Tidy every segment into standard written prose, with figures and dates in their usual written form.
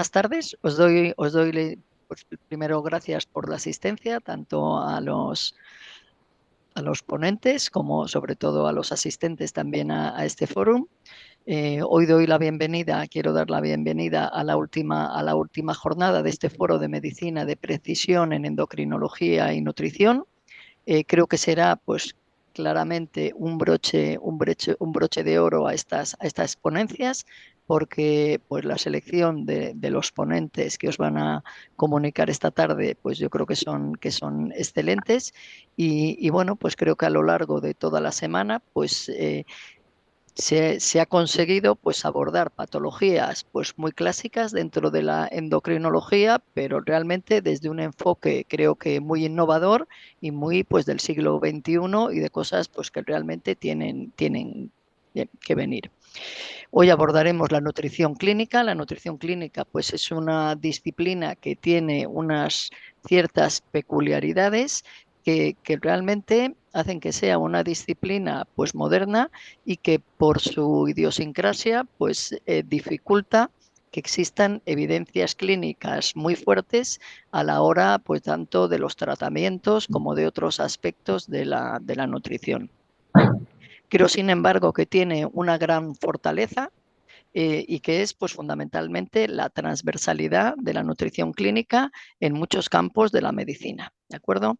buenas tardes. Pues, primero gracias por la asistencia, tanto a los ponentes como sobre todo a los asistentes también a este foro. Hoy quiero dar la bienvenida a a la última jornada de este foro de medicina de precisión en endocrinología y nutrición. Creo que será pues claramente un broche de oro a estas ponencias, porque pues la selección de los ponentes que os van a comunicar esta tarde, pues yo creo que son excelentes y bueno, pues creo que a lo largo de toda la semana, pues se ha conseguido pues abordar patologías pues muy clásicas dentro de la endocrinología, pero realmente desde un enfoque creo que muy innovador y muy pues del siglo XXI y de cosas pues que realmente tienen que venir. Hoy abordaremos la nutrición clínica. La nutrición clínica pues es una disciplina que tiene unas ciertas peculiaridades que realmente hacen que sea una disciplina pues moderna y que por su idiosincrasia pues dificulta que existan evidencias clínicas muy fuertes a la hora pues tanto de los tratamientos como de otros aspectos de la nutrición. Creo, sin embargo, que tiene una gran fortaleza y que es pues fundamentalmente la transversalidad de la nutrición clínica en muchos campos de la medicina, ¿de acuerdo?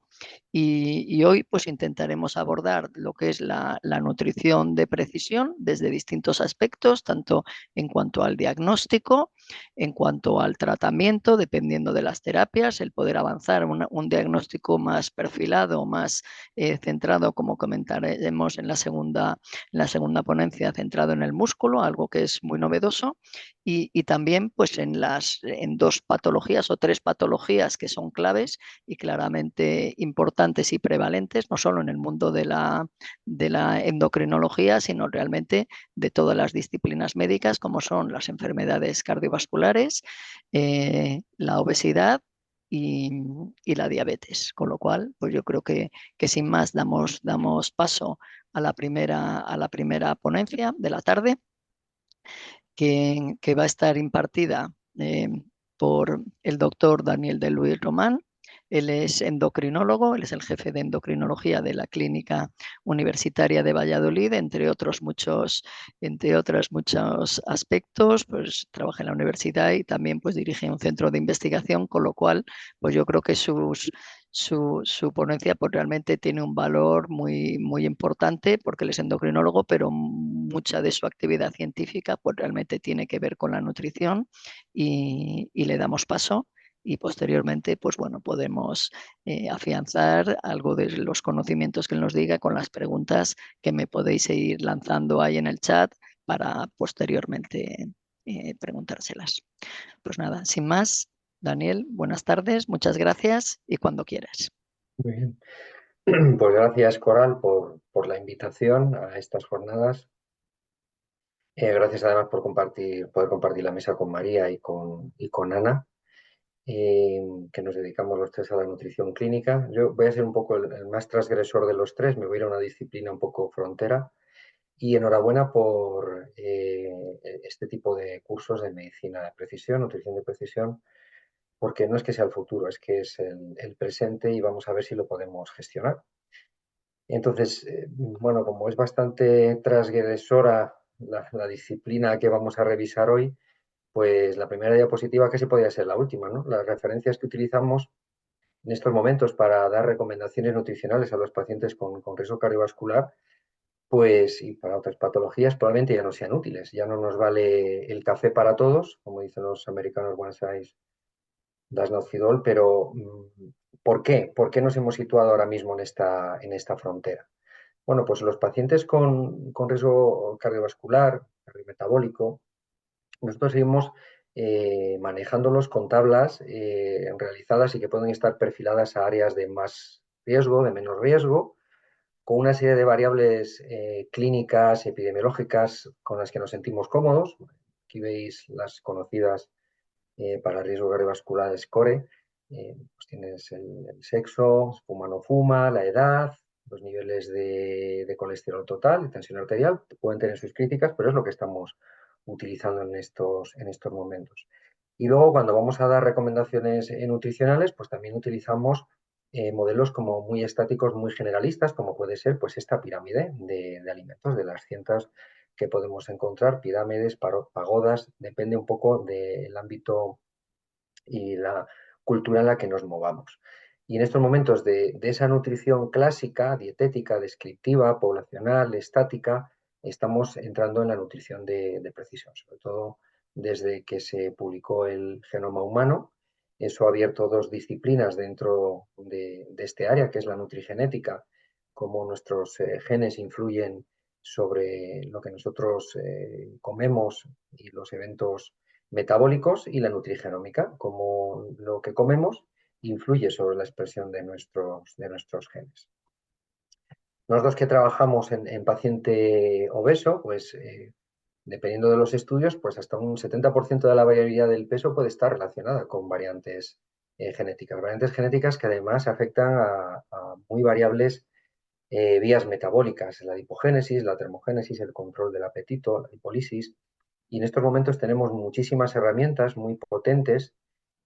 Y hoy pues intentaremos abordar lo que es la nutrición de precisión desde distintos aspectos, tanto en cuanto al diagnóstico, en cuanto al tratamiento, dependiendo de las terapias, el poder avanzar un diagnóstico más perfilado, más centrado, como comentaremos en la segunda ponencia, centrado en el músculo, algo que es muy novedoso, y también pues en dos patologías o tres patologías que son claves y claramente importantes y prevalentes, no solo en el mundo de la endocrinología, sino realmente de todas las disciplinas médicas, como son las enfermedades cardiovasculares, la obesidad y, y, la diabetes. Con lo cual, pues yo creo que sin más damos paso a la primera ponencia de la tarde, que va a estar impartida por el doctor Daniel de Luis Román. Él es endocrinólogo, él es el jefe de endocrinología de la Clínica Universitaria de Valladolid, entre otros muchos aspectos, pues trabaja en la universidad y también pues dirige un centro de investigación, con lo cual pues yo creo que su ponencia pues realmente tiene un valor muy importante porque él es endocrinólogo, pero mucha de su actividad científica pues realmente tiene que ver con la nutrición y le damos paso y posteriormente pues bueno, podemos afianzar algo de los conocimientos que él nos diga con las preguntas que me podéis ir lanzando ahí en el chat para posteriormente preguntárselas. Pues nada, sin más, Daniel, buenas tardes, muchas gracias y cuando quieras. Muy bien. Pues gracias, Coral, por la invitación a estas jornadas. Gracias además por poder compartir la mesa con María y con Ana, que nos dedicamos los tres a la nutrición clínica. Yo voy a ser un poco el más transgresor de los tres, me voy a ir a una disciplina un poco frontera. Y enhorabuena por este tipo de cursos de medicina de precisión, nutrición de precisión, porque no es que sea el futuro, es que es el presente y vamos a ver si lo podemos gestionar. Entonces, bueno, como es bastante transgresora la disciplina que vamos a revisar hoy, pues la primera diapositiva casi podría ser la última, ¿no? Las referencias que utilizamos en estos momentos para dar recomendaciones nutricionales a los pacientes con riesgo cardiovascular, pues y para otras patologías probablemente ya no sean útiles. Ya no nos vale el café para todos, como dicen los americanos, one size does not fit all, pero ¿por qué? ¿Por qué nos hemos situado ahora mismo en esta frontera? Bueno, pues los pacientes con riesgo cardiovascular, cardiometabólico, nosotros seguimos manejándolos con tablas realizadas y que pueden estar perfiladas a áreas de más riesgo, de menos riesgo, con una serie de variables clínicas, epidemiológicas con las que nos sentimos cómodos. Aquí veis las conocidas para riesgo cardiovascular SCORE. Pues tienes el sexo, fuma o no fuma, la edad, los niveles de colesterol total, de tensión arterial, pueden tener sus críticas, pero es lo que estamos utilizando en estos momentos. Y luego cuando vamos a dar recomendaciones nutricionales, pues también utilizamos modelos como muy estáticos, muy generalistas, como puede ser pues esta pirámide de alimentos, de las cientos que podemos encontrar, pirámides, pagodas, depende un poco del ámbito y la cultura en la que nos movamos. Y en estos momentos de esa nutrición clásica, dietética, descriptiva, poblacional, estática, estamos entrando en la nutrición de precisión, sobre todo desde que se publicó el genoma humano. Eso ha abierto dos disciplinas dentro de este área, que es la nutrigenética, cómo nuestros genes influyen sobre lo que nosotros comemos y los eventos metabólicos, y la nutrigenómica, cómo lo que comemos influye sobre la expresión de nuestros genes. Nosotros que trabajamos en paciente obeso, pues dependiendo de los estudios, pues hasta un 70% de la variabilidad del peso puede estar relacionada con variantes genéticas que además afectan a muy variables vías metabólicas, la lipogénesis, la termogénesis, el control del apetito, la lipólisis. Y en estos momentos tenemos muchísimas herramientas muy potentes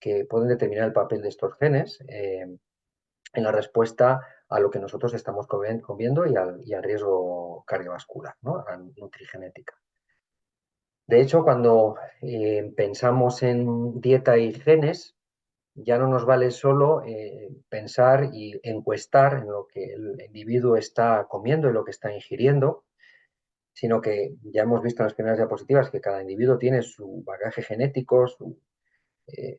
que pueden determinar el papel de estos genes en la respuesta a lo que nosotros estamos comiendo y al riesgo cardiovascular, ¿no? A la nutrigenética. De hecho, cuando pensamos en dieta y genes, ya no nos vale solo pensar y encuestar en lo que el individuo está comiendo y lo que está ingiriendo, sino que ya hemos visto en las primeras diapositivas que cada individuo tiene su bagaje genético, sus eh,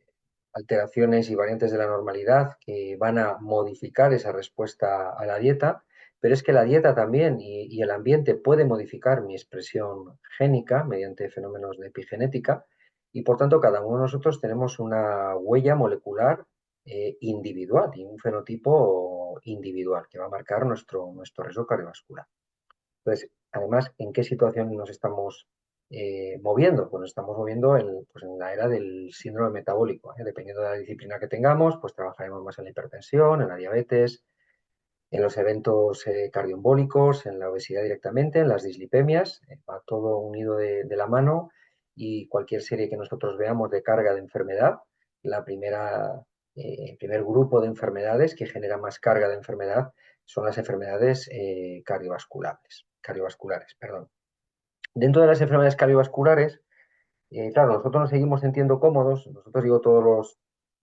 alteraciones y variantes de la normalidad que van a modificar esa respuesta a la dieta, pero es que la dieta también y el ambiente puede modificar mi expresión génica mediante fenómenos de epigenética, y por tanto cada uno de nosotros tenemos una huella molecular individual y un fenotipo individual que va a marcar nuestro riesgo cardiovascular. Entonces, además, ¿en qué situación nos estamos moviendo? Pues nos estamos moviendo pues en la era del síndrome metabólico, ¿eh? Dependiendo de la disciplina que tengamos, pues trabajaremos más en la hipertensión, en la diabetes, en los eventos cardioembólicos, en la obesidad directamente, en las dislipemias, va todo unido de la mano, y cualquier serie que nosotros veamos de carga de enfermedad, el primer grupo de enfermedades que genera más carga de enfermedad son las enfermedades cardiovasculares, perdón. Dentro de las enfermedades cardiovasculares, claro, nosotros nos seguimos sintiendo cómodos, nosotros digo todos los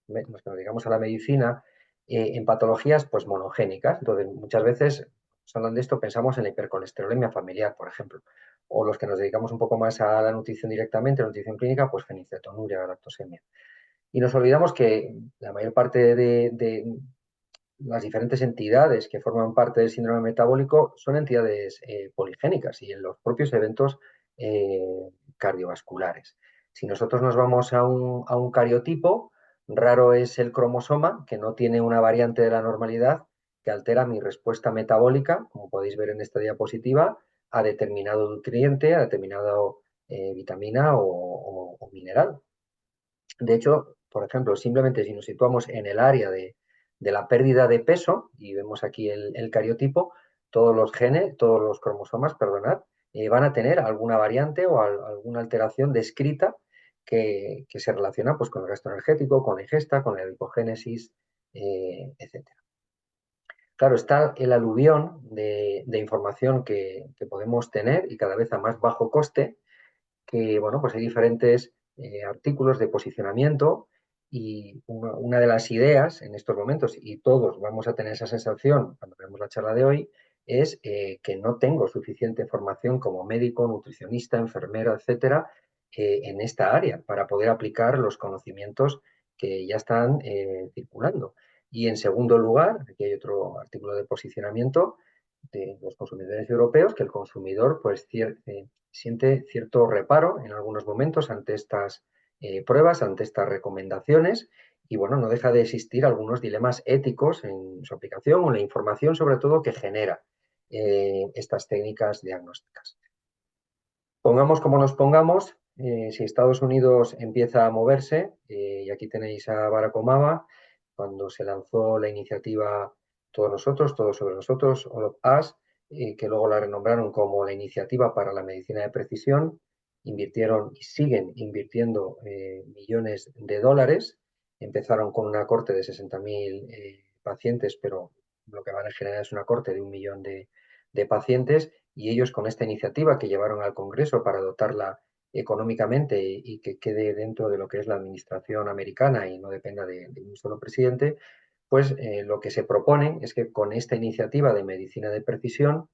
que nos dedicamos a la medicina, en patologías pues monogénicas. Entonces, muchas veces, hablando de esto, pensamos en la hipercolesterolemia familiar, por ejemplo, o los que nos dedicamos un poco más a la nutrición directamente, la nutrición clínica, pues fenilcetonuria, galactosemia. Y nos olvidamos que la mayor parte de las diferentes entidades que forman parte del síndrome metabólico son entidades poligénicas y en los propios eventos cardiovasculares. Si nosotros nos vamos a un cariotipo, raro es el cromosoma que no tiene una variante de la normalidad que altera mi respuesta metabólica, como podéis ver en esta diapositiva, a determinado nutriente, a determinado vitamina o mineral. De hecho, por ejemplo, simplemente si nos situamos en el área de la pérdida de peso, y vemos aquí el cariotipo, todos los genes, todos los cromosomas, perdonad, van a tener alguna variante o alguna alteración descrita que se relaciona pues, con el gasto energético, con la ingesta, con la lipogénesis, etc. Claro, está el aluvión de información que podemos tener, y cada vez a más bajo coste, que, bueno, pues hay diferentes artículos de posicionamiento, y una de las ideas en estos momentos, y todos vamos a tener esa sensación cuando vemos la charla de hoy, es que no tengo suficiente formación como médico, nutricionista, enfermero, etcétera, en esta área para poder aplicar los conocimientos que ya están circulando. Y en segundo lugar, aquí hay otro artículo de posicionamiento de los consumidores europeos, que el consumidor pues siente cierto reparo en algunos momentos ante estas pruebas, ante estas recomendaciones, y bueno, no deja de existir algunos dilemas éticos en su aplicación o en la información sobre todo que genera estas técnicas diagnósticas. Pongamos como nos pongamos, si Estados Unidos empieza a moverse, y aquí tenéis a Barack Obama, cuando se lanzó la iniciativa Todos Nosotros, Todos sobre Nosotros, All of Us, que luego la renombraron como la Iniciativa para la Medicina de Precisión, invirtieron y siguen invirtiendo millones de dólares. Empezaron con una corte de 60.000 pacientes, pero lo que van a generar es una corte de 1 millón de pacientes, y ellos con esta iniciativa que llevaron al Congreso para dotarla económicamente y que quede dentro de lo que es la administración americana y no dependa de un solo presidente, pues lo que se propone es que con esta iniciativa de medicina de precisión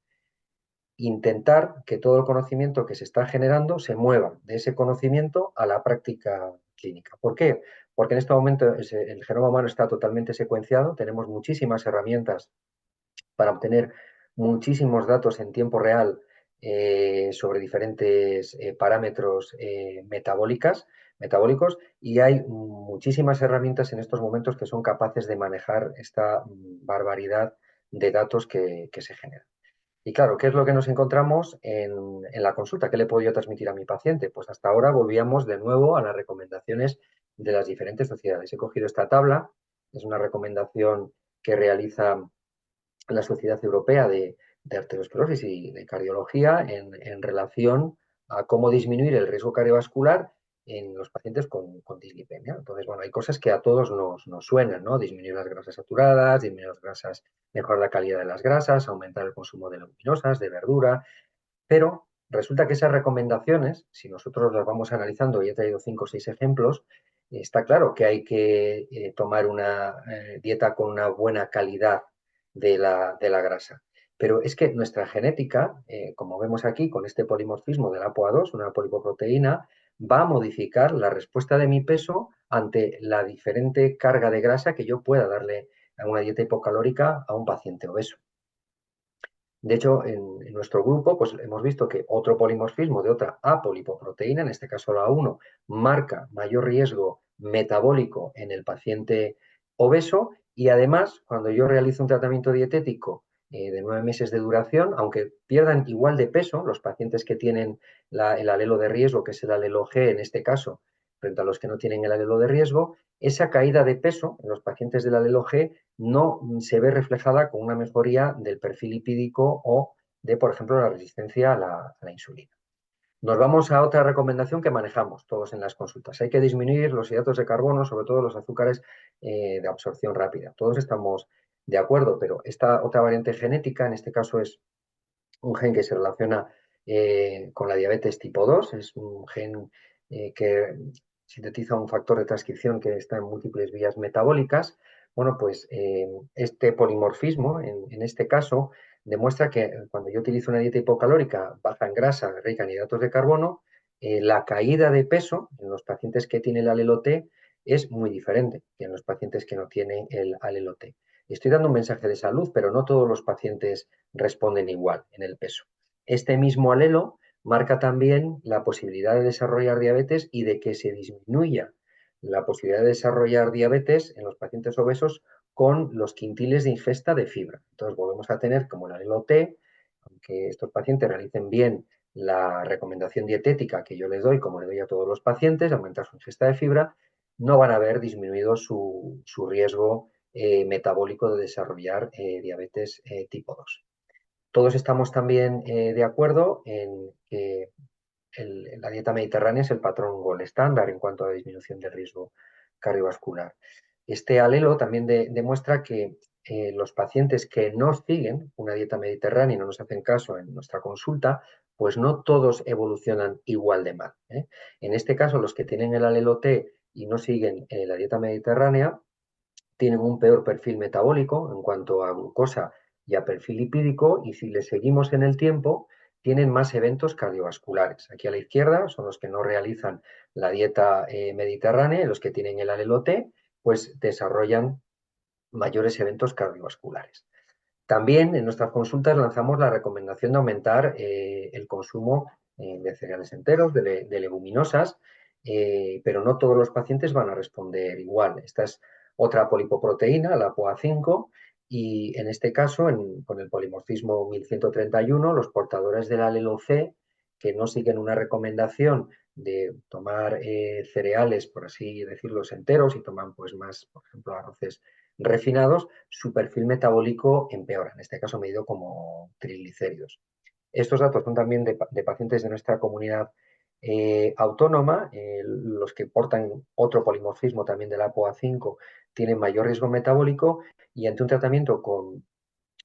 intentar que todo el conocimiento que se está generando se mueva de ese conocimiento a la práctica clínica. ¿Por qué? Porque en este momento el genoma humano está totalmente secuenciado, tenemos muchísimas herramientas para obtener muchísimos datos en tiempo real sobre diferentes parámetros metabólicos, y hay muchísimas herramientas en estos momentos que son capaces de manejar esta barbaridad de datos que se generan. Y claro, ¿qué es lo que nos encontramos en la consulta? ¿Qué le puedo yo transmitir a mi paciente? Pues hasta ahora volvíamos de nuevo a las recomendaciones de las diferentes sociedades. He cogido esta tabla, es una recomendación que realiza la Sociedad Europea de Arteriosclerosis y de Cardiología en relación a cómo disminuir el riesgo cardiovascular en los pacientes con dislipemia. Entonces, bueno, hay cosas que a todos nos suenan, ¿no? Disminuir las grasas saturadas, disminuir las grasas, mejorar la calidad de las grasas, aumentar el consumo de leguminosas, de verdura, pero resulta que esas recomendaciones, si nosotros las vamos analizando, y he traído 5 o 6 ejemplos, está claro que hay que tomar una dieta con una buena calidad de la grasa. Pero es que nuestra genética, como vemos aquí con este polimorfismo del ApoA2, una polipoproteína, va a modificar la respuesta de mi peso ante la diferente carga de grasa que yo pueda darle a una dieta hipocalórica a un paciente obeso. De hecho, en nuestro grupo pues, hemos visto que otro polimorfismo de otra apolipoproteína, en este caso la A1, marca mayor riesgo metabólico en el paciente obeso, y además, cuando yo realizo un tratamiento dietético de 9 meses de duración, aunque pierdan igual de peso, los pacientes que tienen el alelo de riesgo, que es el alelo G en este caso, frente a los que no tienen el alelo de riesgo, esa caída de peso en los pacientes del alelo G no se ve reflejada con una mejoría del perfil lipídico o de, por ejemplo, la resistencia a la insulina. Nos vamos a otra recomendación que manejamos todos en las consultas. Hay que disminuir los hidratos de carbono, sobre todo los azúcares de absorción rápida. Todos estamos de acuerdo, pero esta otra variante genética, en este caso es un gen que se relaciona con la diabetes tipo 2, es un gen que sintetiza un factor de transcripción que está en múltiples vías metabólicas. Bueno, pues este polimorfismo, en este caso, demuestra que cuando yo utilizo una dieta hipocalórica baja en grasa, rica en hidratos de carbono, la caída de peso en los pacientes que tienen el alelo T es muy diferente que en los pacientes que no tienen el alelo T. Estoy dando un mensaje de salud, pero no todos los pacientes responden igual en el peso. Este mismo alelo marca también la posibilidad de desarrollar diabetes y de que se disminuya la posibilidad de desarrollar diabetes en los pacientes obesos con los quintiles de ingesta de fibra. Entonces volvemos a tener como el alelo T, aunque estos pacientes realicen bien la recomendación dietética que yo les doy, como le doy a todos los pacientes, aumentar su ingesta de fibra, no van a haber disminuido su riesgo metabólico de desarrollar diabetes tipo 2. Todos estamos también de acuerdo en que la dieta mediterránea es el patrón gold estándar en cuanto a la disminución del riesgo cardiovascular. Este alelo también demuestra que los pacientes que no siguen una dieta mediterránea y no nos hacen caso en nuestra consulta, pues no todos evolucionan igual de mal. En este caso, los que tienen el alelo T y no siguen la dieta mediterránea, tienen un peor perfil metabólico en cuanto a glucosa y a perfil lipídico, y si le seguimos en el tiempo, tienen más eventos cardiovasculares. Aquí a la izquierda son los que no realizan la dieta mediterránea, y los que tienen el alelo T, pues desarrollan mayores eventos cardiovasculares. También en nuestras consultas lanzamos la recomendación de aumentar el consumo de cereales enteros, de leguminosas, pero no todos los pacientes van a responder igual. Esta es otra polipoproteína, la POA5, y en este caso, con el polimorfismo 1131, los portadores del alelo C, que no siguen una recomendación de tomar cereales, por así decirlo, enteros, y toman pues más, por ejemplo, arroces refinados, su perfil metabólico empeora, en este caso medido como triglicéridos. Estos datos son también de pacientes de nuestra comunidad autónoma. Los que portan otro polimorfismo también del ApoA5 tienen mayor riesgo metabólico, y ante un tratamiento con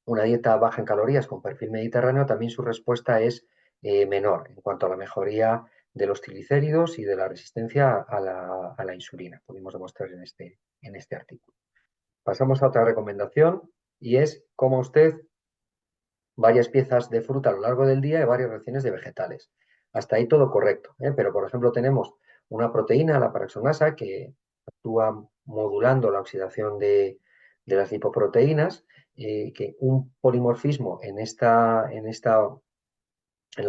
una dieta baja en calorías con perfil mediterráneo, también su respuesta es menor en cuanto a la mejoría de los triglicéridos y de la resistencia a la insulina. Pudimos demostrar en este artículo. Pasamos a otra recomendación, y es coma usted varias piezas de fruta a lo largo del día y varias raciones de vegetales. Hasta ahí todo correcto, ¿eh? Pero, por ejemplo, tenemos una proteína, la paraxonasa, que actúa modulando la oxidación de las lipoproteínas, que un polimorfismo en el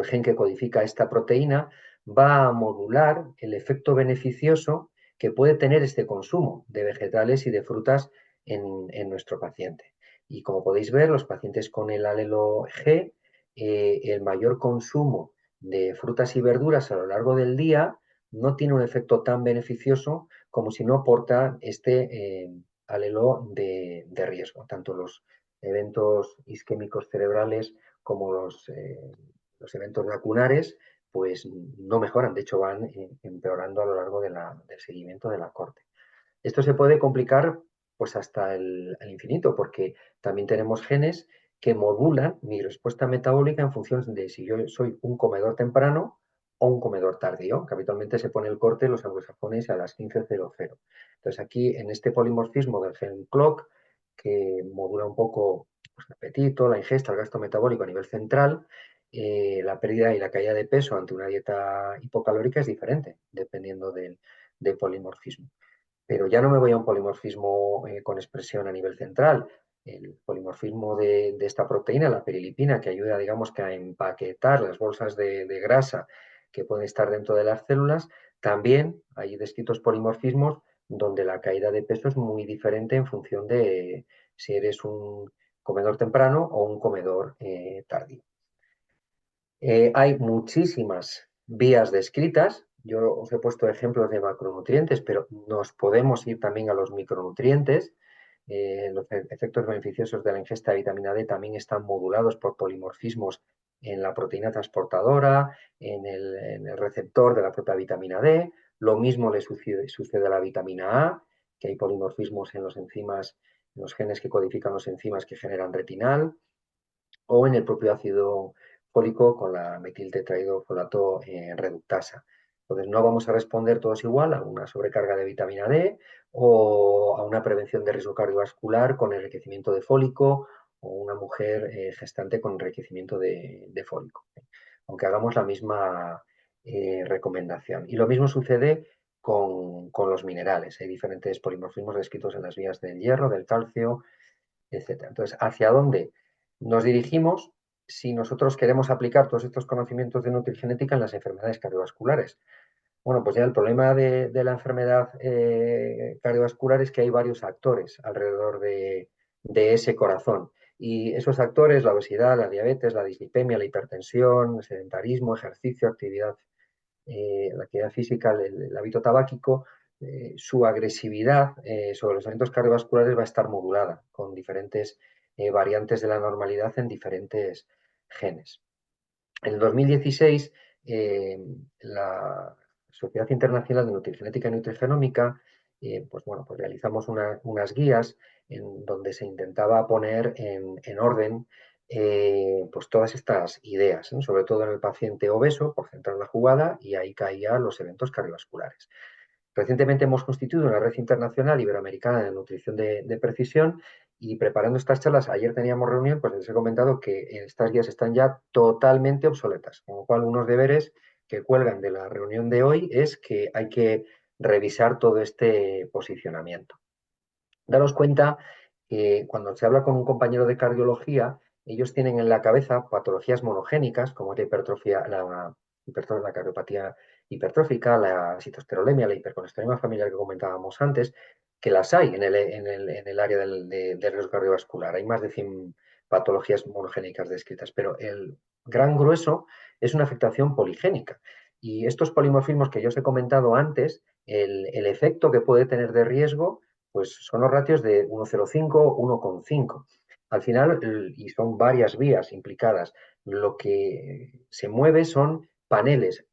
gen que codifica esta proteína va a modular el efecto beneficioso que puede tener este consumo de vegetales y de frutas en nuestro paciente. Y como podéis ver, los pacientes con el alelo G, el mayor consumo de frutas y verduras a lo largo del día no tiene un efecto tan beneficioso como si no porta este alelo de riesgo. Tanto los eventos isquémicos cerebrales como los eventos lacunares, pues no mejoran, de hecho van empeorando a lo largo del seguimiento de la corte. Esto se puede complicar pues hasta el infinito, porque también tenemos genes que modulan mi respuesta metabólica en función de si yo soy un comedor temprano o un comedor tardío, que habitualmente se pone el corte en los anglosajones a las 15:00. Entonces aquí, en este polimorfismo del gen clock, que modula un poco pues, el apetito, la ingesta, el gasto metabólico a nivel central, la pérdida y la caída de peso ante una dieta hipocalórica es diferente, dependiendo del polimorfismo. Pero ya no me voy a un polimorfismo con expresión a nivel central. El polimorfismo de esta proteína, la perilipina, que ayuda, digamos, que a empaquetar las bolsas de grasa que pueden estar dentro de las células, también hay descritos polimorfismos donde la caída de peso es muy diferente en función de si eres un comedor temprano o un comedor tardío. Hay muchísimas vías descritas. Yo os he puesto ejemplos de macronutrientes, pero nos podemos ir también a los micronutrientes. Los efectos beneficiosos de la ingesta de vitamina D también están modulados por polimorfismos en la proteína transportadora, en el receptor de la propia vitamina D. Lo mismo le sucede a la vitamina A, que hay polimorfismos en los enzimas, en los genes que codifican los enzimas que generan retinal, o en el propio ácido fólico con la metiltetrahidrofolato reductasa. Entonces, no vamos a responder todos igual a una sobrecarga de vitamina D o a una prevención de riesgo cardiovascular con enriquecimiento de fólico, o una mujer gestante con enriquecimiento de fólico, aunque hagamos la misma recomendación. Y lo mismo sucede con los minerales. Hay diferentes polimorfismos descritos en las vías del hierro, del calcio, etcétera. Entonces, ¿hacia dónde nos dirigimos si nosotros queremos aplicar todos estos conocimientos de nutrigenética en las enfermedades cardiovasculares? Bueno, pues ya el problema de la enfermedad cardiovascular es que hay varios actores alrededor de ese corazón. Y esos actores, la obesidad, la diabetes, la dislipemia, la hipertensión, el sedentarismo, ejercicio, la actividad física, el hábito tabáquico, su agresividad sobre los eventos cardiovasculares va a estar modulada con diferentes variantes de la normalidad en diferentes genes. En el 2016, la Sociedad Internacional de Nutrigenética y Nutrigenómica, pues realizamos unas guías en donde se intentaba poner en orden pues todas estas ideas, ¿no? Sobre todo en el paciente obeso, por centrar la jugada, y ahí caían los eventos cardiovasculares. Recientemente hemos constituido una red internacional iberoamericana de nutrición de precisión, y preparando estas charlas, ayer teníamos reunión, pues les he comentado que estas guías están ya totalmente obsoletas, con lo cual unos deberes que cuelgan de la reunión de hoy es que hay que revisar todo este posicionamiento. Daros cuenta que cuando se habla con un compañero de cardiología, ellos tienen en la cabeza patologías monogénicas, como es la cardiopatía hipertrófica, la sitosterolemia, la hipercolesterolemia familiar que comentábamos antes, que las hay en el área del riesgo cardiovascular. Hay más de 100 patologías monogénicas descritas, pero el gran grueso es una afectación poligénica. Y estos polimorfismos que yo os he comentado antes, el efecto que puede tener de riesgo, pues son los ratios de 1,05, 1,5. Al final, y son varias vías implicadas, lo que se mueve son paneles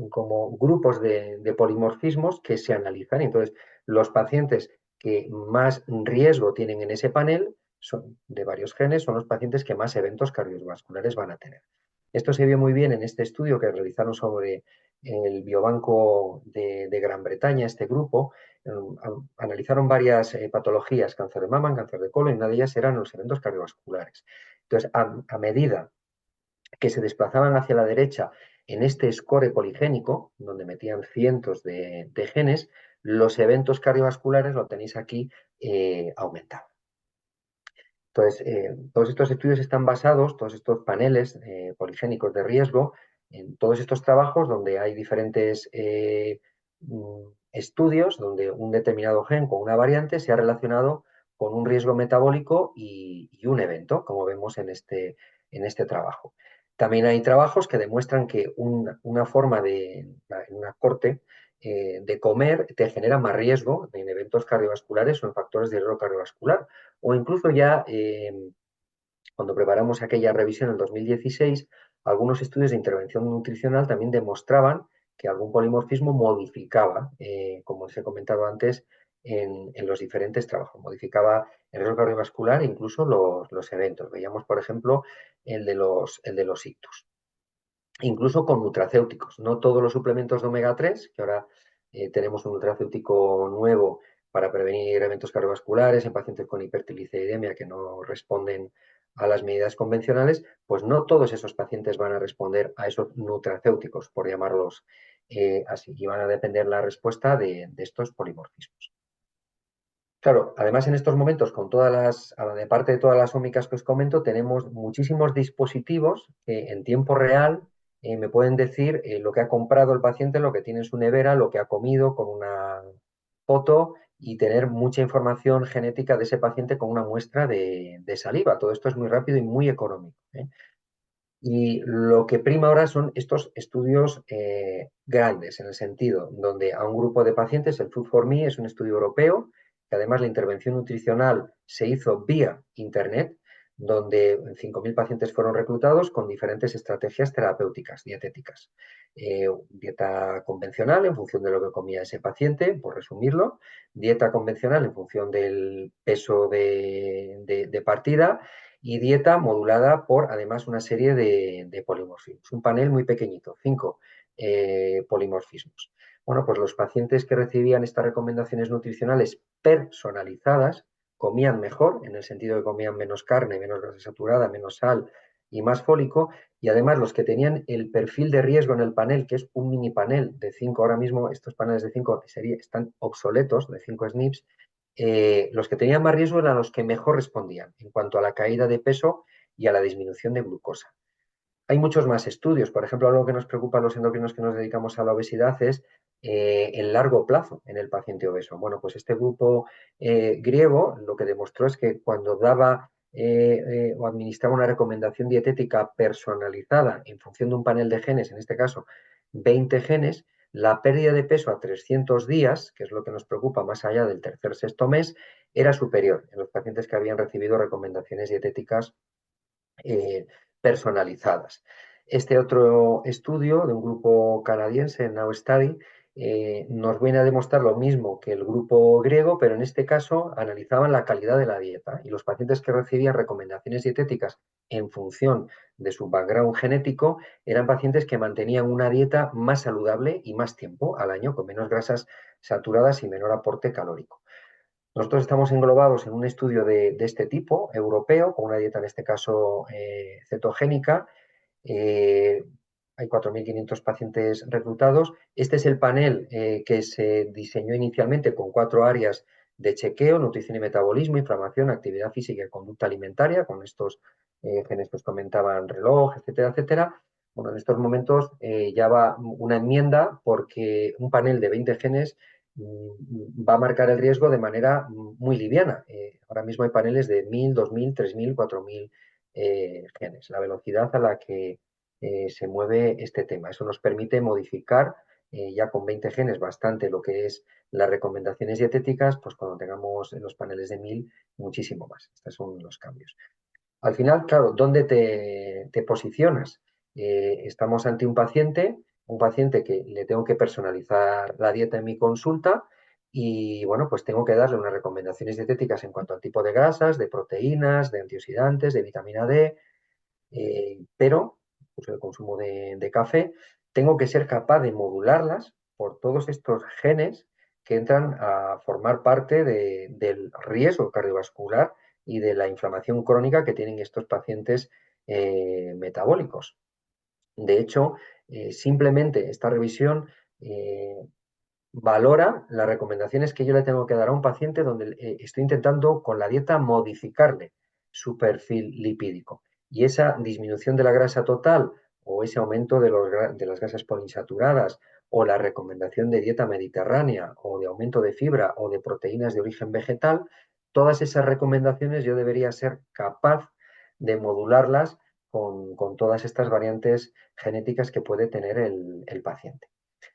como grupos de polimorfismos que se analizan. Entonces, los pacientes que más riesgo tienen en ese panel son, de varios genes, son los pacientes que más eventos cardiovasculares van a tener. Esto se vio muy bien en este estudio que realizaron sobre el biobanco de Gran Bretaña, este grupo. Analizaron varias patologías, cáncer de mama, cáncer de colon, y una de ellas eran los eventos cardiovasculares. Entonces, a medida que se desplazaban hacia la derecha en este score poligénico, donde metían cientos de genes, los eventos cardiovasculares, lo tenéis aquí, aumentaban. Entonces, todos estos estudios están basados, todos estos paneles poligénicos de riesgo, en todos estos trabajos donde hay diferentes estudios donde un determinado gen con una variante se ha relacionado con un riesgo metabólico y un evento, como vemos en este trabajo. También hay trabajos que demuestran que una forma en una corte de comer te genera más riesgo en eventos cardiovasculares o en factores de riesgo cardiovascular. O incluso ya cuando preparamos aquella revisión en el 2016, algunos estudios de intervención nutricional también demostraban que algún polimorfismo modificaba, como os he comentado antes, en los diferentes trabajos, modificaba el riesgo cardiovascular e incluso los eventos. Veíamos, por ejemplo, el de los ictus. Incluso con nutracéuticos, no todos los suplementos de omega 3, que ahora tenemos un nutracéutico nuevo para prevenir eventos cardiovasculares en pacientes con hipertrigliceridemia que no responden a las medidas convencionales, pues no todos esos pacientes van a responder a esos nutracéuticos, por llamarlos así, y van a depender la respuesta de estos polimorfismos. Claro, además en estos momentos, con todas de parte de todas las ómicas que os comento, tenemos muchísimos dispositivos que en tiempo real me pueden decir lo que ha comprado el paciente, lo que tiene en su nevera, lo que ha comido con una foto y tener mucha información genética de ese paciente con una muestra de saliva. Todo esto es muy rápido y muy económico. Y lo que prima ahora son estos estudios grandes, en el sentido donde a un grupo de pacientes, el Food for Me es un estudio europeo, que además la intervención nutricional se hizo vía Internet, donde 5.000 pacientes fueron reclutados con diferentes estrategias terapéuticas, dietéticas. Dieta convencional en función de lo que comía ese paciente, por resumirlo, dieta convencional en función del peso de partida, y dieta modulada por además una serie de polimorfismos. Un panel muy pequeñito, 5 polimorfismos. Bueno, pues los pacientes que recibían estas recomendaciones nutricionales personalizadas comían mejor, en el sentido de que comían menos carne, menos grasa saturada, menos sal y más fólico, y además los que tenían el perfil de riesgo en el panel, que es un mini panel de 5, ahora mismo estos paneles de 5 están obsoletos, de 5 SNPs, los que tenían más riesgo eran los que mejor respondían en cuanto a la caída de peso y a la disminución de glucosa. Hay muchos más estudios. Por ejemplo, algo que nos preocupa a los endocrinos que nos dedicamos a la obesidad es el largo plazo en el paciente obeso. Bueno, pues este grupo griego lo que demostró es que cuando daba o administraba una recomendación dietética personalizada en función de un panel de genes, en este caso 20 genes, la pérdida de peso a 300 días, que es lo que nos preocupa más allá del tercer sexto mes, era superior en los pacientes que habían recibido recomendaciones dietéticas personalizadas. Este otro estudio de un grupo canadiense, Now Study, nos viene a demostrar lo mismo que el grupo griego, pero en este caso analizaban la calidad de la dieta y los pacientes que recibían recomendaciones dietéticas en función de su background genético eran pacientes que mantenían una dieta más saludable y más tiempo al año, con menos grasas saturadas y menor aporte calórico. Nosotros estamos englobados en un estudio de este tipo, europeo, con una dieta en este caso cetogénica. Eh, hay 4.500 pacientes reclutados. Este es el panel que se diseñó inicialmente con 4 áreas de chequeo: nutrición y metabolismo, inflamación, actividad física y conducta alimentaria, con estos genes que os comentaban, reloj, etcétera, etcétera. Bueno, en estos momentos ya va una enmienda porque un panel de 20 genes va a marcar el riesgo de manera muy liviana. Ahora mismo hay paneles de 1.000, 2.000, 3.000, 4.000 genes. La velocidad a la que se mueve este tema. Eso nos permite modificar ya con 20 genes bastante lo que es las recomendaciones dietéticas, pues cuando tengamos en los paneles de 1.000, muchísimo más. Estos son los cambios. Al final, claro, ¿dónde te posicionas? Estamos ante un paciente que le tengo que personalizar la dieta en mi consulta y, bueno, pues tengo que darle unas recomendaciones dietéticas en cuanto al tipo de grasas, de proteínas, de antioxidantes, de vitamina D, pero pues el consumo de café, tengo que ser capaz de modularlas por todos estos genes que entran a formar parte del riesgo cardiovascular y de la inflamación crónica que tienen estos pacientes metabólicos. De hecho, simplemente esta revisión eh, valora las recomendaciones que yo le tengo que dar a un paciente donde estoy intentando con la dieta modificarle su perfil lipídico. Y esa disminución de la grasa total o ese aumento de las grasas poliinsaturadas o la recomendación de dieta mediterránea o de aumento de fibra o de proteínas de origen vegetal, todas esas recomendaciones yo debería ser capaz de modularlas con todas estas variantes genéticas que puede tener el paciente.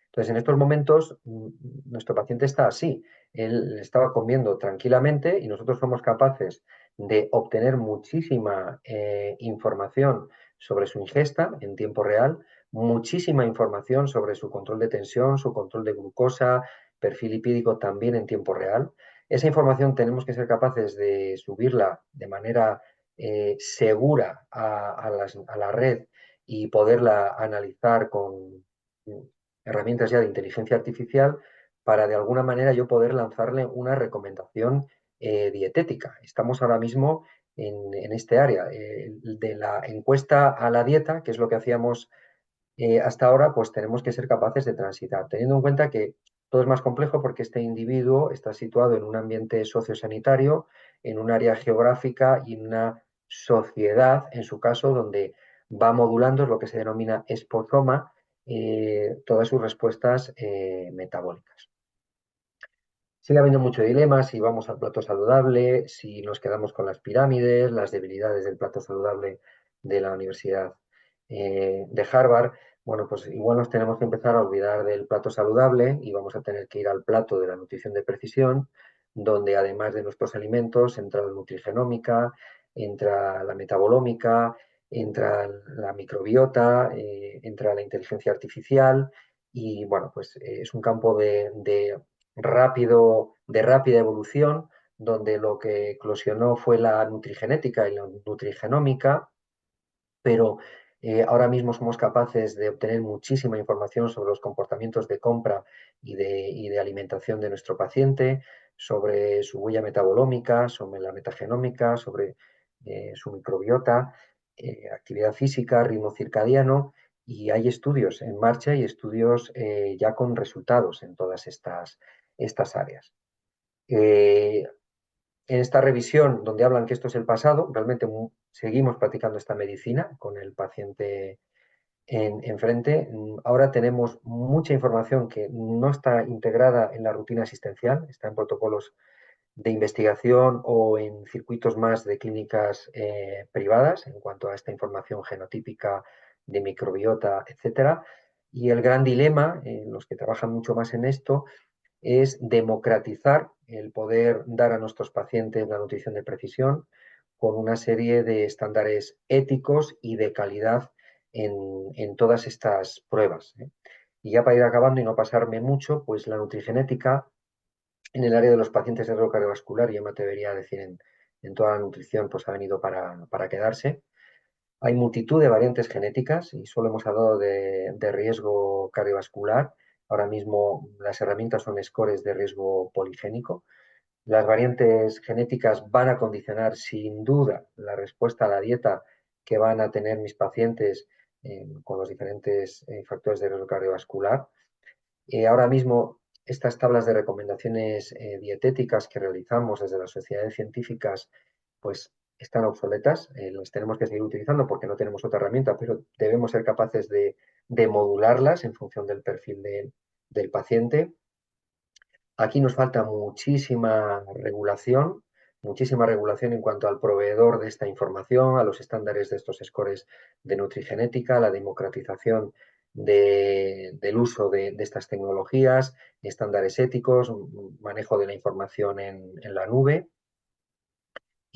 Entonces, en estos momentos, nuestro paciente está así. Él estaba comiendo tranquilamente y nosotros somos capaces de obtener muchísima información sobre su ingesta en tiempo real, muchísima información sobre su control de tensión, su control de glucosa, perfil lipídico también en tiempo real. Esa información tenemos que ser capaces de subirla de manera segura a la red y poderla analizar con herramientas ya de inteligencia artificial para de alguna manera yo poder lanzarle una recomendación dietética. Estamos ahora mismo en este área de la encuesta a la dieta, que es lo que hacíamos hasta ahora, pues tenemos que ser capaces de transitar, teniendo en cuenta que todo es más complejo porque este individuo está situado en un ambiente sociosanitario, en un área geográfica y en una sociedad, en su caso, donde va modulando lo que se denomina esposoma, todas sus respuestas metabólicas. Sigue habiendo mucho dilema si vamos al plato saludable, si nos quedamos con las pirámides, las debilidades del plato saludable de la Universidad de Harvard. Bueno, pues igual nos tenemos que empezar a olvidar del plato saludable y vamos a tener que ir al plato de la nutrición de precisión, donde además de nuestros alimentos entra la nutrigenómica, entra la metabolómica, entra la microbiota, entra la inteligencia artificial y bueno, pues es un campo de rápida evolución, donde lo que eclosionó fue la nutrigenética y la nutrigenómica, pero ahora mismo somos capaces de obtener muchísima información sobre los comportamientos de compra y de alimentación de nuestro paciente, sobre su huella metabolómica, sobre la metagenómica, sobre su microbiota, actividad física, ritmo circadiano, y hay estudios en marcha y estudios ya con resultados en todas estas áreas. En esta revisión, donde hablan que esto es el pasado, realmente seguimos practicando esta medicina con el paciente enfrente. Ahora tenemos mucha información que no está integrada en la rutina asistencial, está en protocolos de investigación o en circuitos más de clínicas privadas en cuanto a esta información genotípica de microbiota, etcétera. Y el gran dilema, los que trabajan mucho más en esto, es democratizar el poder dar a nuestros pacientes la nutrición de precisión con una serie de estándares éticos y de calidad en todas estas pruebas. Y ya para ir acabando y no pasarme mucho, pues la nutrigenética en el área de los pacientes de riesgo cardiovascular, yo me atrevería a decir en toda la nutrición, pues ha venido para quedarse. Hay multitud de variantes genéticas y solo hemos hablado de riesgo cardiovascular. Ahora mismo las herramientas son scores de riesgo poligénico. Las variantes genéticas van a condicionar sin duda la respuesta a la dieta que van a tener mis pacientes con los diferentes factores de riesgo cardiovascular. Ahora mismo estas tablas de recomendaciones dietéticas que realizamos desde las sociedades científicas pues están obsoletas, las tenemos que seguir utilizando porque no tenemos otra herramienta, pero debemos ser capaces de modularlas en función del perfil del paciente. Aquí nos falta muchísima regulación en cuanto al proveedor de esta información, a los estándares de estos scores de nutrigenética, la democratización del uso de estas tecnologías, estándares éticos, manejo de la información en la nube.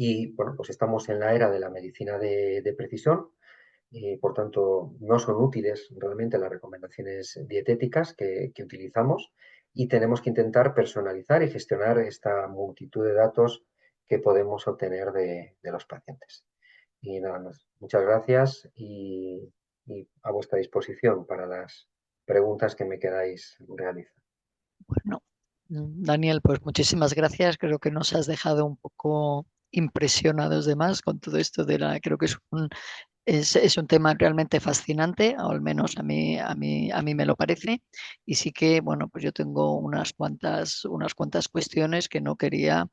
Y bueno, pues estamos en la era de la medicina de precisión, por tanto, no son útiles realmente las recomendaciones dietéticas que utilizamos y tenemos que intentar personalizar y gestionar esta multitud de datos que podemos obtener de los pacientes. Y nada más. Muchas gracias y a vuestra disposición para las preguntas que me queráis realizar. Bueno, Daniel, pues muchísimas gracias. Creo que nos has dejado un poco impresionados de más con todo esto creo que es un tema realmente fascinante, o al menos a mí me lo parece. Y sí que, bueno, pues yo tengo unas cuantas cuestiones que no quería,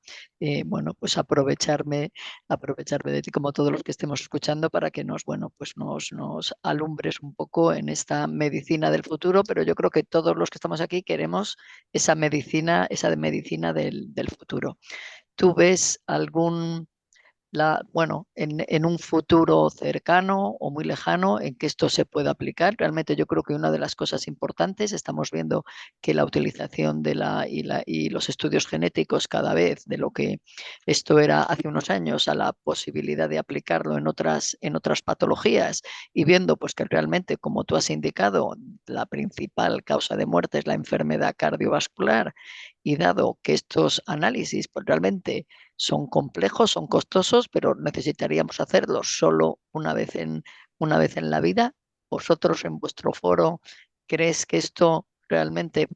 bueno, pues aprovecharme de ti, como todos los que estemos escuchando, para que bueno, pues nos alumbres un poco en esta medicina del futuro. Pero yo creo que todos los que estamos aquí queremos esa medicina del futuro. ¿Tú ves bueno, en un futuro cercano o muy lejano en que esto se pueda aplicar? Realmente yo creo que una de las cosas importantes, estamos viendo que la utilización y los estudios genéticos cada vez de lo que esto era hace unos años a la posibilidad de aplicarlo en otras patologías, y viendo pues que realmente, como tú has indicado, la principal causa de muerte es la enfermedad cardiovascular, y dado que estos análisis pues realmente son complejos, son costosos, pero necesitaríamos hacerlos solo una vez en la vida. ¿Vosotros en vuestro foro crees que esto realmente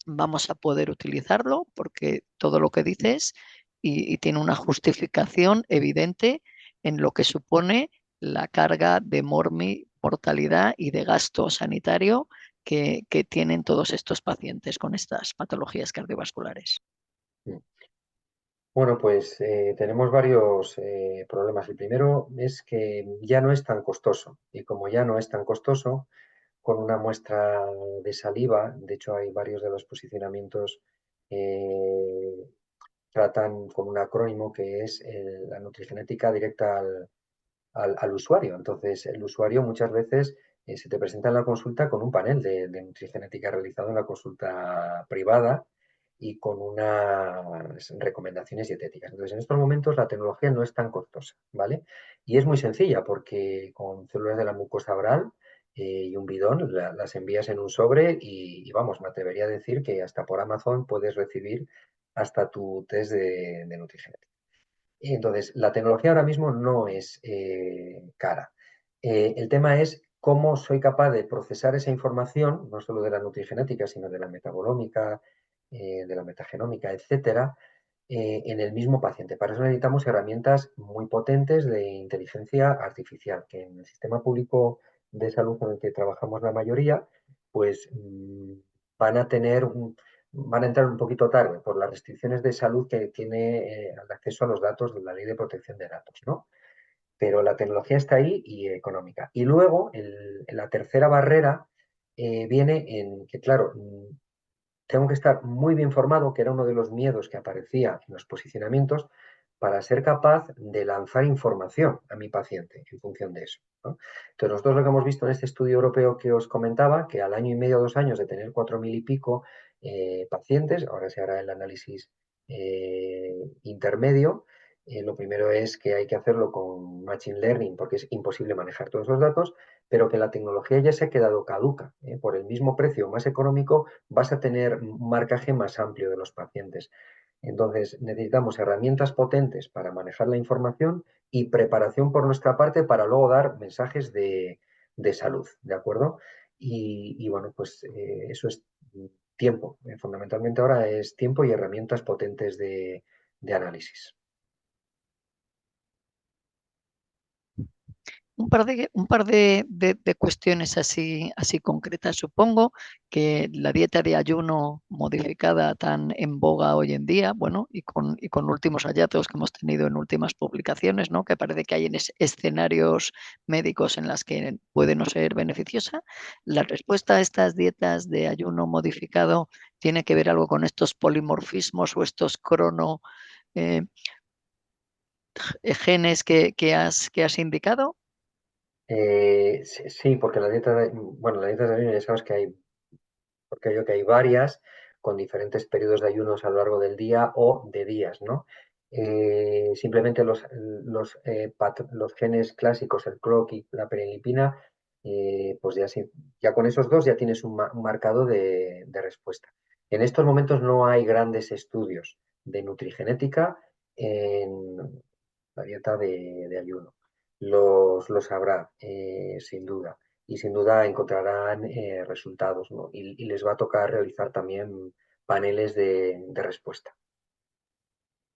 vamos a poder utilizarlo? Porque todo lo que dices y tiene una justificación evidente en lo que supone la carga de mortalidad y de gasto sanitario que tienen todos estos pacientes con estas patologías cardiovasculares. Bueno, pues tenemos varios problemas. El primero es que ya no es tan costoso y como ya no es tan costoso, con una muestra de saliva, de hecho hay varios de los posicionamientos eh, tratan con un acrónimo que es la nutrigenética directa al usuario. Entonces, el usuario muchas veces se te presenta en la consulta con un panel de nutrigenética realizado en la consulta privada y con unas recomendaciones dietéticas. Entonces, en estos momentos la tecnología no es tan costosa, ¿vale? Y es muy sencilla porque con células de la mucosa oral y un bidón las envías en un sobre y, vamos, me atrevería a decir que hasta por Amazon puedes recibir hasta tu test de nutrigenética. Entonces, la tecnología ahora mismo no es cara. El tema es cómo soy capaz de procesar esa información, no solo de la nutrigenética, sino de la metabolómica, de la metagenómica, etcétera, en el mismo paciente. Para eso necesitamos herramientas muy potentes de inteligencia artificial, que en el sistema público de salud con el que trabajamos la mayoría, pues van a tener van a entrar un poquito tarde por las restricciones de salud que tiene el acceso a los datos de la Ley de Protección de Datos, ¿no? Pero la tecnología está ahí y económica. Y luego, la tercera barrera viene en que, claro, tengo que estar muy bien formado, que era uno de los miedos que aparecía en los posicionamientos, para ser capaz de lanzar información a mi paciente en función de eso, ¿no? Entonces, nosotros lo que hemos visto en este estudio europeo que os comentaba, que al año y medio, 2 años de tener 4.000 y pico pacientes, ahora se hará el análisis intermedio. Lo primero es que hay que hacerlo con Machine Learning porque es imposible manejar todos los datos, pero que la tecnología ya se ha quedado caduca. Por el mismo precio más económico vas a tener un marcaje más amplio de los pacientes. Entonces, necesitamos herramientas potentes para manejar la información y preparación por nuestra parte para luego dar mensajes de salud, ¿de acuerdo? Y bueno, pues eso es tiempo. Fundamentalmente ahora es tiempo y herramientas potentes de análisis. Un par de cuestiones así concretas. Supongo que la dieta de ayuno modificada tan en boga hoy en día, bueno, y con últimos hallazgos que hemos tenido en últimas publicaciones, ¿no? Que parece que hay en escenarios médicos en las que puede no ser beneficiosa. La respuesta a estas dietas de ayuno modificado tiene que ver algo con estos polimorfismos o estos eh, genes que has indicado. Sí, sí, porque la dieta bueno, la dieta de ayuno ya sabes que hay, porque yo que hay varias con diferentes periodos de ayunos a lo largo del día o de días, ¿no? Simplemente los genes clásicos, el clock y la perilipina, pues ya con esos dos ya tienes un marcado de respuesta. En estos momentos no hay grandes estudios de nutrigenética en la dieta de ayuno. Los habrá, sin duda, y sin duda encontrarán resultados, ¿no? Y les va a tocar realizar también paneles de respuesta.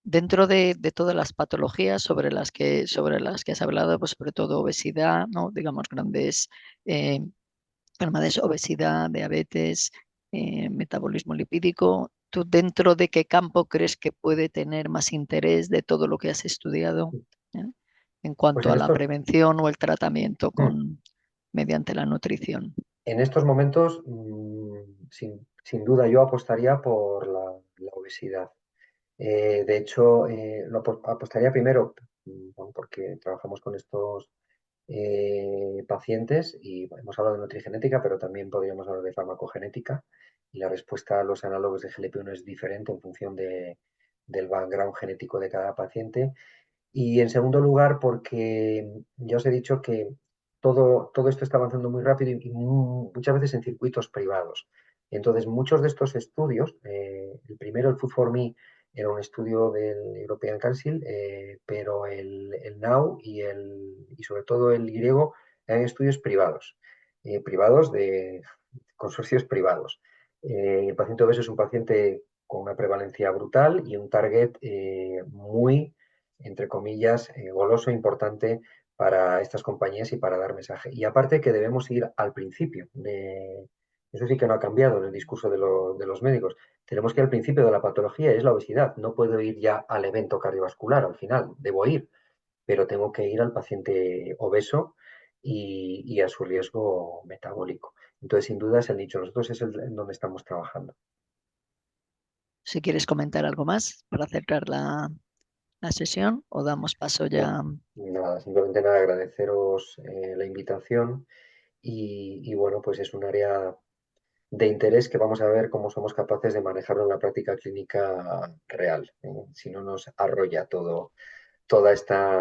Dentro de todas las patologías sobre las que has hablado, pues sobre todo obesidad, ¿no? Digamos, grandes enfermedades, obesidad, diabetes, metabolismo lipídico. ¿Tú dentro de qué campo crees que puede tener más interés de todo lo que has estudiado, ¿eh? En Pues cuanto en a la estos, prevención o el tratamiento mediante la nutrición? En estos momentos, sin duda, yo apostaría por la obesidad. De hecho, apostaría primero, bueno, porque trabajamos con estos pacientes y bueno, hemos hablado de nutrigenética, pero también podríamos hablar de farmacogenética y la respuesta a los análogos de GLP-1 es diferente en función del background genético de cada paciente. Y en segundo lugar, porque ya os he dicho que todo esto está avanzando muy rápido y muchas veces en circuitos privados. Entonces, muchos de estos estudios, el primero, el Food for Me, era un estudio del European Council, pero el NOW y sobre todo el griego eran estudios privados, privados de consorcios privados. El paciente obeso es un paciente con una prevalencia brutal y un target muy entre comillas, goloso, importante para estas compañías y para dar mensaje. Y aparte que debemos ir al principio eso sí que no ha cambiado en el discurso de los médicos. Tenemos que ir al principio de la patología, es la obesidad. No puedo ir ya al evento cardiovascular al final, debo ir, pero tengo que ir al paciente obeso y a su riesgo metabólico. Entonces, sin duda es el nicho. Nosotros es en donde estamos trabajando. Si quieres comentar algo más para cerrar la sesión o damos paso No, ya. nada, simplemente nada, agradeceros la invitación y bueno, pues es un área de interés que vamos a ver cómo somos capaces de manejarlo en la práctica clínica real, si no nos arrolla toda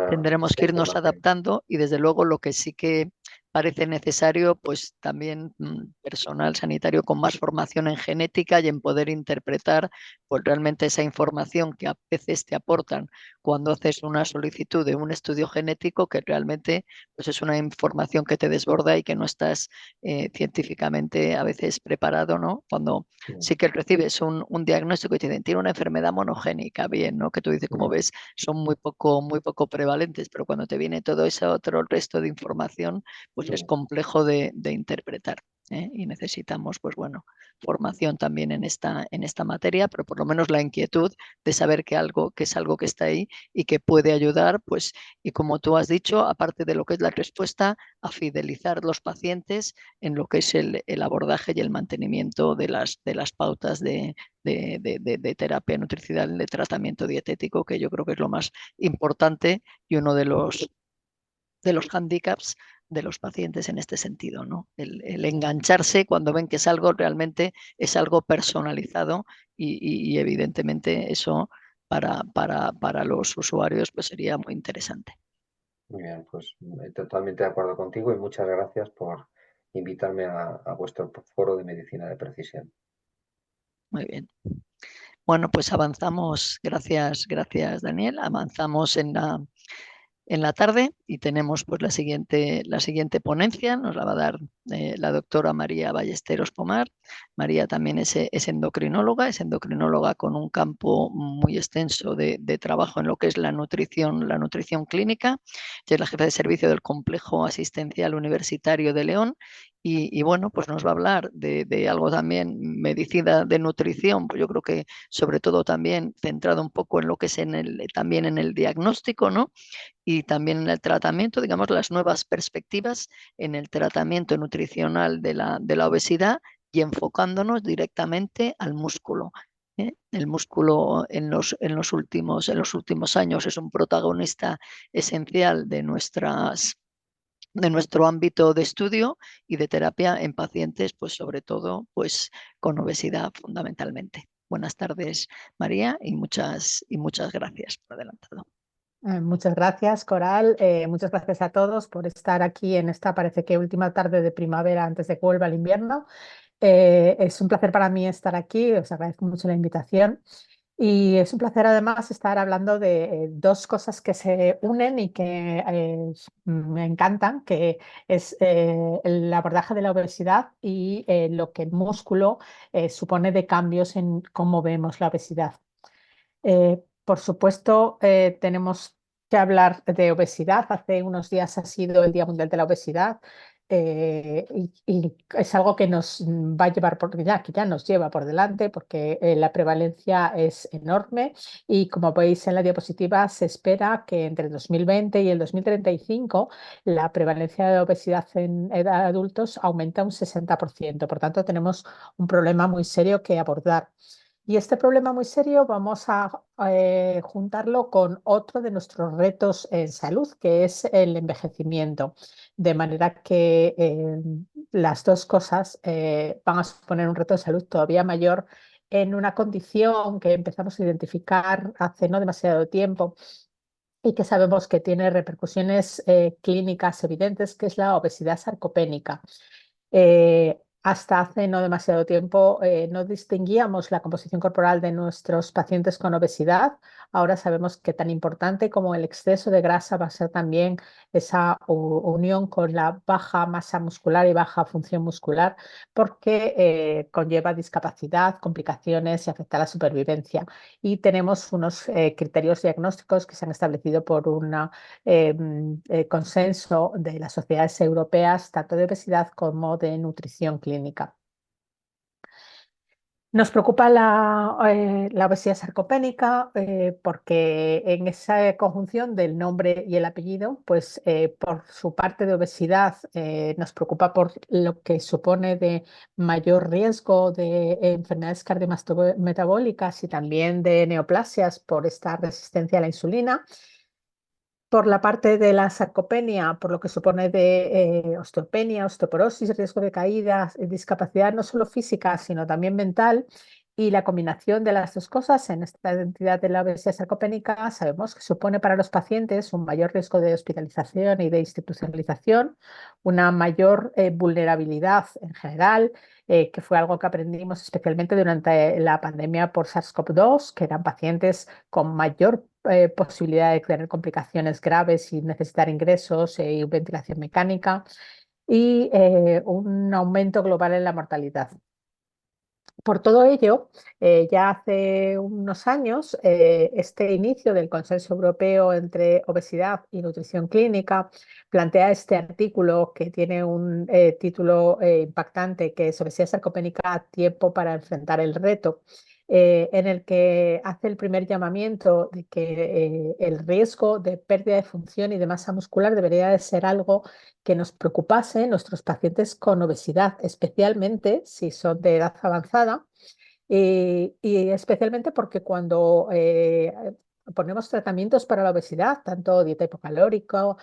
Tendremos esta que irnos información. adaptando y desde luego lo que sí que parece necesario, pues también personal sanitario con más formación en genética y en poder interpretar pues realmente esa información que a veces te aportan cuando haces una solicitud de un estudio genético, que realmente pues es una información que te desborda y que no estás científicamente a veces preparado, ¿no? Cuando Mm, sí que recibes un diagnóstico y te dicen, tiene una enfermedad monogénica, bien, ¿no? Que tú dices, como mm, ves, son muy poco prevalentes, pero cuando te viene todo ese otro resto de información, pues es mm, complejo de interpretar. Y necesitamos, pues bueno, formación también en esta materia, pero por lo menos la inquietud de saber que es algo que está ahí y que puede ayudar, pues, y como tú has dicho, aparte de lo que es la respuesta, a fidelizar los pacientes en lo que es el abordaje y el mantenimiento de las pautas de terapia nutricional, de tratamiento dietético, que yo creo que es lo más importante y uno de los hándicaps de los pacientes en este sentido, ¿no? El engancharse cuando ven que es algo realmente es algo personalizado y evidentemente eso para los usuarios pues sería muy interesante. muy bien, pues totalmente de acuerdo contigo y muchas gracias por invitarme a vuestro foro de medicina de precisión. Muy bien. Bueno, pues avanzamos, gracias Daniel, avanzamos en la tarde y tenemos pues la siguiente ponencia, nos la va a dar la doctora María Ballesteros Pomar. María también es endocrinóloga con un campo muy extenso de trabajo en lo que es la nutrición clínica. Ella es la jefa de servicio del Complejo Asistencial Universitario de León y bueno, pues nos va a hablar de algo también, medicina de nutrición, pues yo creo que sobre todo también centrado un poco en lo que es también en el diagnóstico, ¿no? Y también en el tratamiento, digamos, las nuevas perspectivas en el tratamiento nutricional de la obesidad y enfocándonos directamente al músculo. El músculo en los últimos años es un protagonista esencial de nuestro ámbito de estudio y de terapia en pacientes, pues sobre todo pues, con obesidad fundamentalmente. Buenas tardes, María, y muchas gracias por adelantado. Muchas gracias, Coral. Muchas gracias a todos por estar aquí en esta, parece que última tarde de primavera antes de que vuelva el invierno. Es un placer para mí estar aquí, os agradezco mucho la invitación. Y es un placer además estar hablando de dos cosas que se unen y que me encantan, que es el abordaje de la obesidad y lo que el músculo supone de cambios en cómo vemos la obesidad. Por supuesto, tenemos que hablar de obesidad. Hace unos días ha sido el Día Mundial de la Obesidad y es algo que nos va a llevar, que ya nos lleva por delante porque la prevalencia es enorme y como veis en la diapositiva se espera que entre el 2020 y el 2035 la prevalencia de obesidad en edad de adultos aumenta un 60%. Por tanto, tenemos un problema muy serio que abordar. Y este problema muy serio vamos a juntarlo con otro de nuestros retos en salud, que es el envejecimiento. De manera que las dos cosas van a suponer un reto de salud todavía mayor en una condición que empezamos a identificar hace no demasiado tiempo y que sabemos que tiene repercusiones clínicas evidentes, que es la obesidad sarcopénica. Hasta hace no demasiado tiempo no distinguíamos la composición corporal de nuestros pacientes con obesidad. Ahora sabemos que tan importante como el exceso de grasa va a ser también esa unión con la baja masa muscular y baja función muscular, porque conlleva discapacidad, complicaciones y afecta a la supervivencia. Y tenemos unos criterios diagnósticos que se han establecido por un consenso de las sociedades europeas, tanto de obesidad como de nutrición clínica. Nos preocupa la obesidad sarcopénica porque en esa conjunción del nombre y el apellido, pues por su parte de obesidad nos preocupa por lo que supone de mayor riesgo de enfermedades cardiometabólicas y también de neoplasias por esta resistencia a la insulina. Por la parte de la sarcopenia, por lo que supone de osteopenia, osteoporosis, riesgo de caídas, discapacidad no solo física, sino también mental. Y la combinación de las dos cosas en esta identidad de la obesidad sarcopénica sabemos que supone para los pacientes un mayor riesgo de hospitalización y de institucionalización, una mayor vulnerabilidad en general, que fue algo que aprendimos especialmente durante la pandemia por SARS-CoV-2, que eran pacientes con mayor posibilidad de tener complicaciones graves y necesitar ingresos y ventilación mecánica y un aumento global en la mortalidad. Por todo ello, ya hace unos años, este inicio del Consenso Europeo entre Obesidad y Nutrición Clínica plantea este artículo que tiene un título impactante, que es Obesidad sarcopénica, tiempo para enfrentar el reto, en el que hace el primer llamamiento de que el riesgo de pérdida de función y de masa muscular debería de ser algo que nos preocupase en nuestros pacientes con obesidad, especialmente si son de edad avanzada y especialmente porque cuando ponemos tratamientos para la obesidad, tanto dieta hipocalórica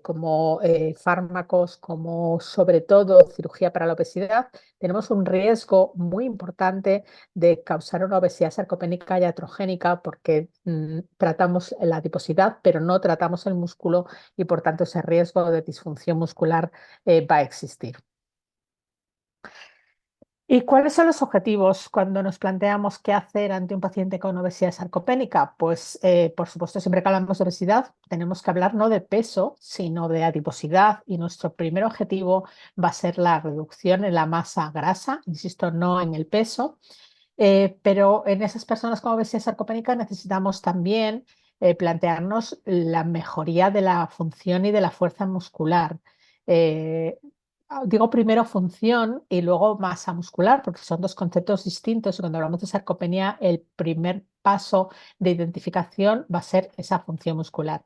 como fármacos, como sobre todo cirugía para la obesidad, tenemos un riesgo muy importante de causar una obesidad sarcopénica y atrogénica porque tratamos la adiposidad, pero no tratamos el músculo y por tanto ese riesgo de disfunción muscular va a existir. ¿Y cuáles son los objetivos cuando nos planteamos qué hacer ante un paciente con obesidad sarcopénica? Pues, por supuesto, siempre que hablamos de obesidad, tenemos que hablar no de peso, sino de adiposidad. Y nuestro primer objetivo va a ser la reducción en la masa grasa, insisto, no en el peso. Pero en esas personas con obesidad sarcopénica necesitamos también plantearnos la mejoría de la función y de la fuerza muscular. Eh, Digo primero función y luego masa muscular, porque son dos conceptos distintos y cuando hablamos de sarcopenia, el primer paso de identificación va a ser esa función muscular.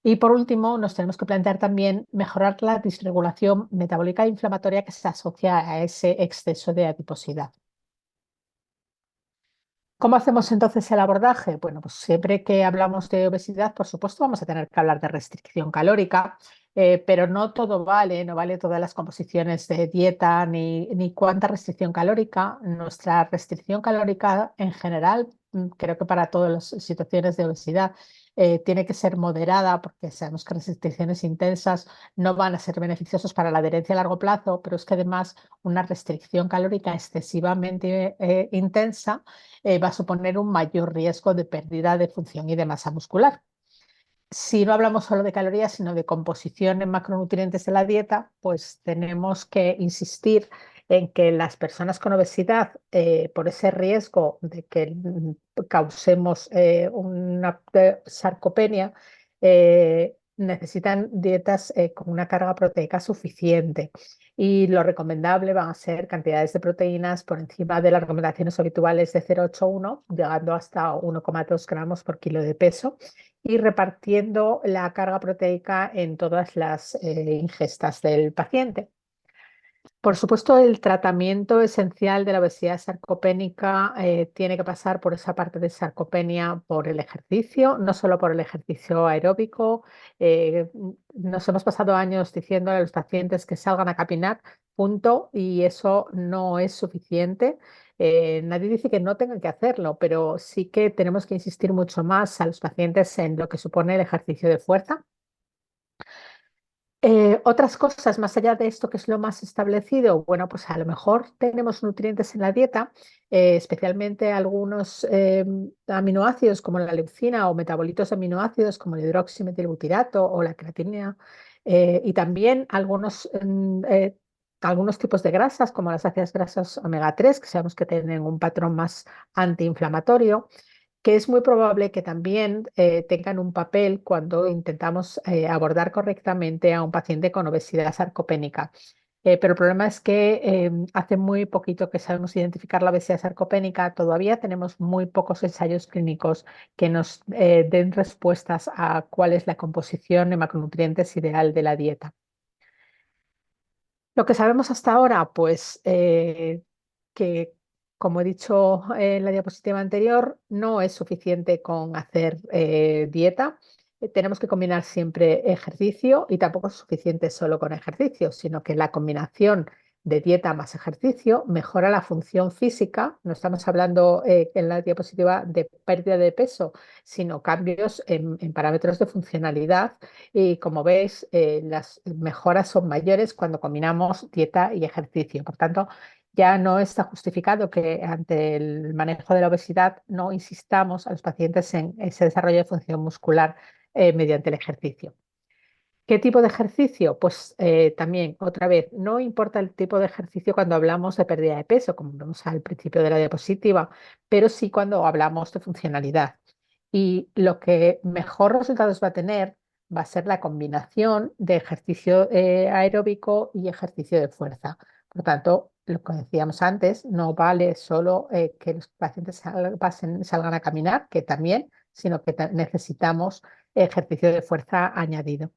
Y por último, nos tenemos que plantear también mejorar la disregulación metabólica e inflamatoria que se asocia a ese exceso de adiposidad. ¿Cómo hacemos entonces el abordaje? Bueno, pues siempre que hablamos de obesidad, por supuesto, vamos a tener que hablar de restricción calórica, Pero no todo vale, no vale todas las composiciones de dieta ni cuánta restricción calórica. Nuestra restricción calórica en general, creo que para todas las situaciones de obesidad, tiene que ser moderada porque sabemos que restricciones intensas no van a ser beneficiosas para la adherencia a largo plazo, pero es que además una restricción calórica excesivamente intensa va a suponer un mayor riesgo de pérdida de función y de masa muscular. Si no hablamos solo de calorías, sino de composición en macronutrientes de la dieta, pues tenemos que insistir en que las personas con obesidad, por ese riesgo de que causemos una sarcopenia, necesitan dietas con una carga proteica suficiente. Y lo recomendable van a ser cantidades de proteínas por encima de las recomendaciones habituales de 0,81, llegando hasta 1,2 gramos por kilo de peso y repartiendo la carga proteica en todas las ingestas del paciente. Por supuesto, el tratamiento esencial de la obesidad sarcopénica tiene que pasar por esa parte de sarcopenia por el ejercicio, no solo por el ejercicio aeróbico. Nos hemos pasado años diciendo a los pacientes que salgan a caminar, punto, y eso no es suficiente. Nadie dice que no tengan que hacerlo, pero sí que tenemos que insistir mucho más a los pacientes en lo que supone el ejercicio de fuerza. Otras cosas más allá de esto que es lo más establecido, bueno, pues a lo mejor tenemos nutrientes en la dieta, especialmente algunos aminoácidos como la leucina o metabolitos de aminoácidos como el hidroximetilbutirato o la creatinina, y también algunos tipos de grasas como las ácidas grasas omega 3 que sabemos que tienen un patrón más antiinflamatorio, que es muy probable que también tengan un papel cuando intentamos abordar correctamente a un paciente con obesidad sarcopénica. Pero el problema es que hace muy poquito que sabemos identificar la obesidad sarcopénica, todavía tenemos muy pocos ensayos clínicos que nos den respuestas a cuál es la composición de macronutrientes ideal de la dieta. Lo que sabemos hasta ahora, pues que, como he dicho en la diapositiva anterior, no es suficiente con hacer dieta. Tenemos que combinar siempre ejercicio y tampoco es suficiente solo con ejercicio, sino que la combinación de dieta más ejercicio mejora la función física. No estamos hablando en la diapositiva de pérdida de peso, sino cambios en parámetros de funcionalidad y como veis, las mejoras son mayores cuando combinamos dieta y ejercicio. Por tanto, ya no está justificado que ante el manejo de la obesidad no insistamos a los pacientes en ese desarrollo de función muscular mediante el ejercicio. ¿Qué tipo de ejercicio? Pues también, otra vez, no importa el tipo de ejercicio cuando hablamos de pérdida de peso, como vemos al principio de la diapositiva, pero sí cuando hablamos de funcionalidad. Y lo que mejor resultados va a tener va a ser la combinación de ejercicio aeróbico y ejercicio de fuerza. Por tanto, lo que decíamos antes, no vale solo que los pacientes salgan a caminar, que también, sino que necesitamos ejercicio de fuerza añadido.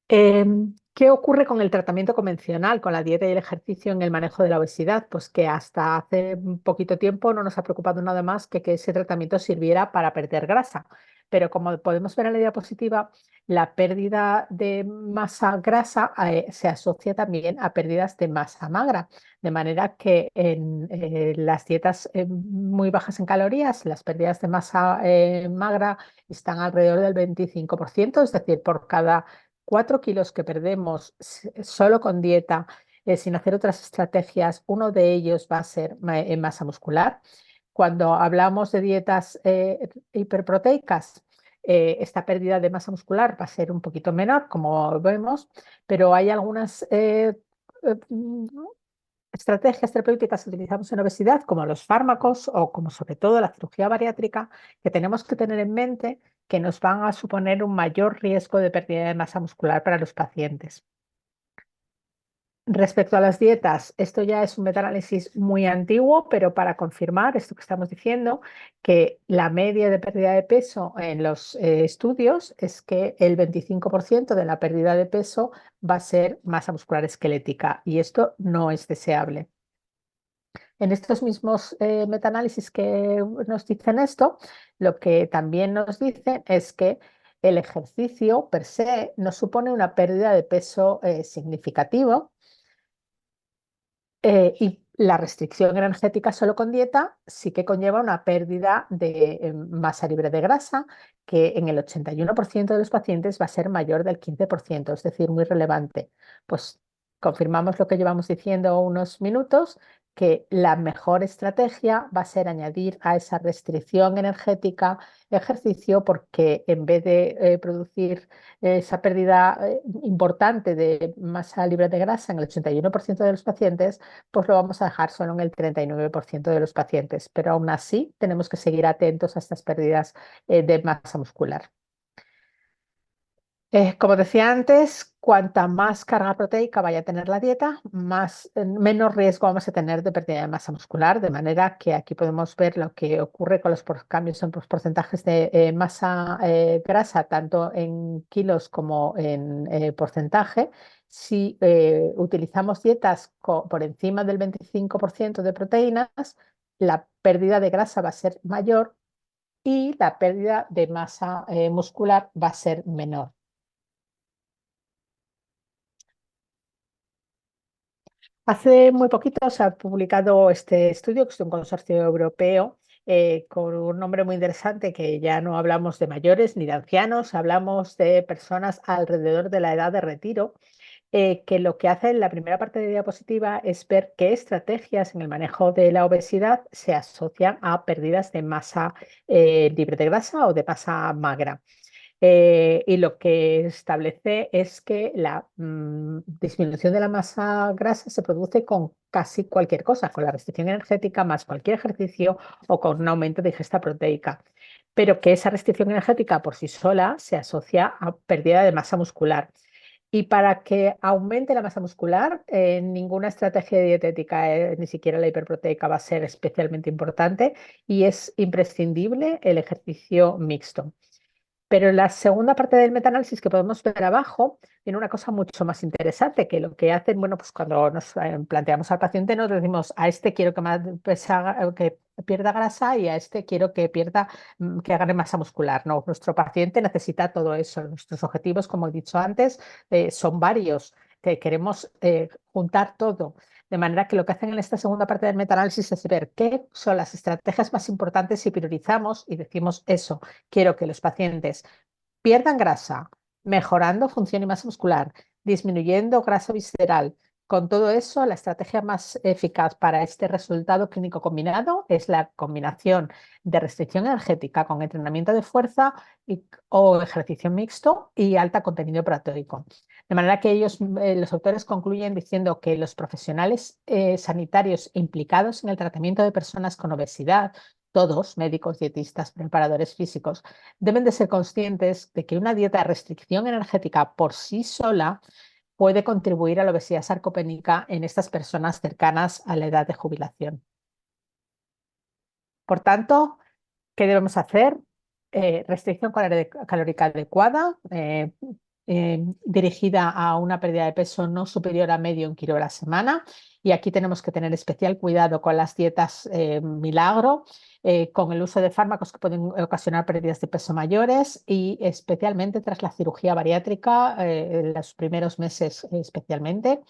¿Qué ocurre con el tratamiento convencional, con la dieta y el ejercicio en el manejo de la obesidad? Pues que hasta hace un poquito tiempo no nos ha preocupado nada más que ese tratamiento sirviera para perder grasa. Pero como podemos ver en la diapositiva, la pérdida de masa grasa se asocia también a pérdidas de masa magra. De manera que en las dietas muy bajas en calorías, las pérdidas de masa magra están alrededor del 25%, es decir, por cada 4 kilos que perdemos solo con dieta, sin hacer otras estrategias, uno de ellos va a ser en masa muscular. Cuando hablamos de dietas hiperproteicas, esta pérdida de masa muscular va a ser un poquito menor, como vemos, pero hay algunas estrategias terapéuticas que utilizamos en obesidad, como los fármacos o como sobre todo la cirugía bariátrica, que tenemos que tener en mente que nos van a suponer un mayor riesgo de pérdida de masa muscular para los pacientes. Respecto a las dietas, esto ya es un metaanálisis muy antiguo, pero para confirmar esto que estamos diciendo, que la media de pérdida de peso en los estudios es que el 25% de la pérdida de peso va a ser masa muscular esquelética y esto no es deseable. En estos mismos metaanálisis que nos dicen esto, lo que también nos dicen es que El ejercicio per se no supone una pérdida de peso significativo, y la restricción energética solo con dieta sí que conlleva una pérdida de masa libre de grasa, que en el 81% de los pacientes va a ser mayor del 15%, es decir, muy relevante. Pues confirmamos lo que llevamos diciendo unos minutos, que la mejor estrategia va a ser añadir a esa restricción energética ejercicio, porque en vez de producir esa pérdida importante de masa libre de grasa en el 81% de los pacientes, pues lo vamos a dejar solo en el 39% de los pacientes. Pero aún así tenemos que seguir atentos a estas pérdidas de masa muscular. Como decía antes, cuanta más carga proteica vaya a tener la dieta, menos riesgo vamos a tener de pérdida de masa muscular, de manera que aquí podemos ver lo que ocurre con los cambios en los porcentajes de masa grasa, tanto en kilos como en porcentaje. Si utilizamos dietas por encima del 25% de proteínas, la pérdida de grasa va a ser mayor y la pérdida de masa muscular va a ser menor. Hace muy poquito se ha publicado este estudio, que es de un consorcio europeo, con un nombre muy interesante, que ya no hablamos de mayores ni de ancianos, hablamos de personas alrededor de la edad de retiro, que lo que hace en la primera parte de la diapositiva es ver qué estrategias en el manejo de la obesidad se asocian a pérdidas de masa libre de grasa o de masa magra. Y lo que establece es que la disminución de la masa grasa se produce con casi cualquier cosa, con la restricción energética, más cualquier ejercicio o con un aumento de ingesta proteica, pero que esa restricción energética por sí sola se asocia a pérdida de masa muscular. Y para que aumente la masa muscular, ninguna estrategia dietética, ni siquiera la hiperproteica, va a ser especialmente importante, y es imprescindible el ejercicio mixto. Pero en la segunda parte del metaanálisis, que podemos ver abajo, tiene una cosa mucho más interesante, que lo que hacen, bueno, pues cuando nos planteamos al paciente, nos decimos: a este quiero que pierda grasa, y a este quiero que que gane masa muscular. No, nuestro paciente necesita todo eso. Nuestros objetivos, como he dicho antes, son varios, que queremos juntar todo. De manera que lo que hacen en esta segunda parte del metaanálisis es ver qué son las estrategias más importantes si priorizamos y decimos eso: quiero que los pacientes pierdan grasa, mejorando función y masa muscular, disminuyendo grasa visceral. Con todo eso, la estrategia más eficaz para este resultado clínico combinado es la combinación de restricción energética con entrenamiento de fuerza o ejercicio mixto y alta contenido proteico. De manera que los autores concluyen diciendo que los profesionales sanitarios implicados en el tratamiento de personas con obesidad, todos, médicos, dietistas, preparadores físicos, deben de ser conscientes de que una dieta de restricción energética por sí sola puede contribuir a la obesidad sarcopénica en estas personas cercanas a la edad de jubilación. Por tanto, ¿qué debemos hacer? Restricción calórica adecuada, dirigida a una pérdida de peso no superior a medio kilo a la semana. Y aquí tenemos que tener especial cuidado con las dietas milagro, con el uso de fármacos que pueden ocasionar pérdidas de peso mayores, y especialmente tras la cirugía bariátrica, en los primeros meses especialmente,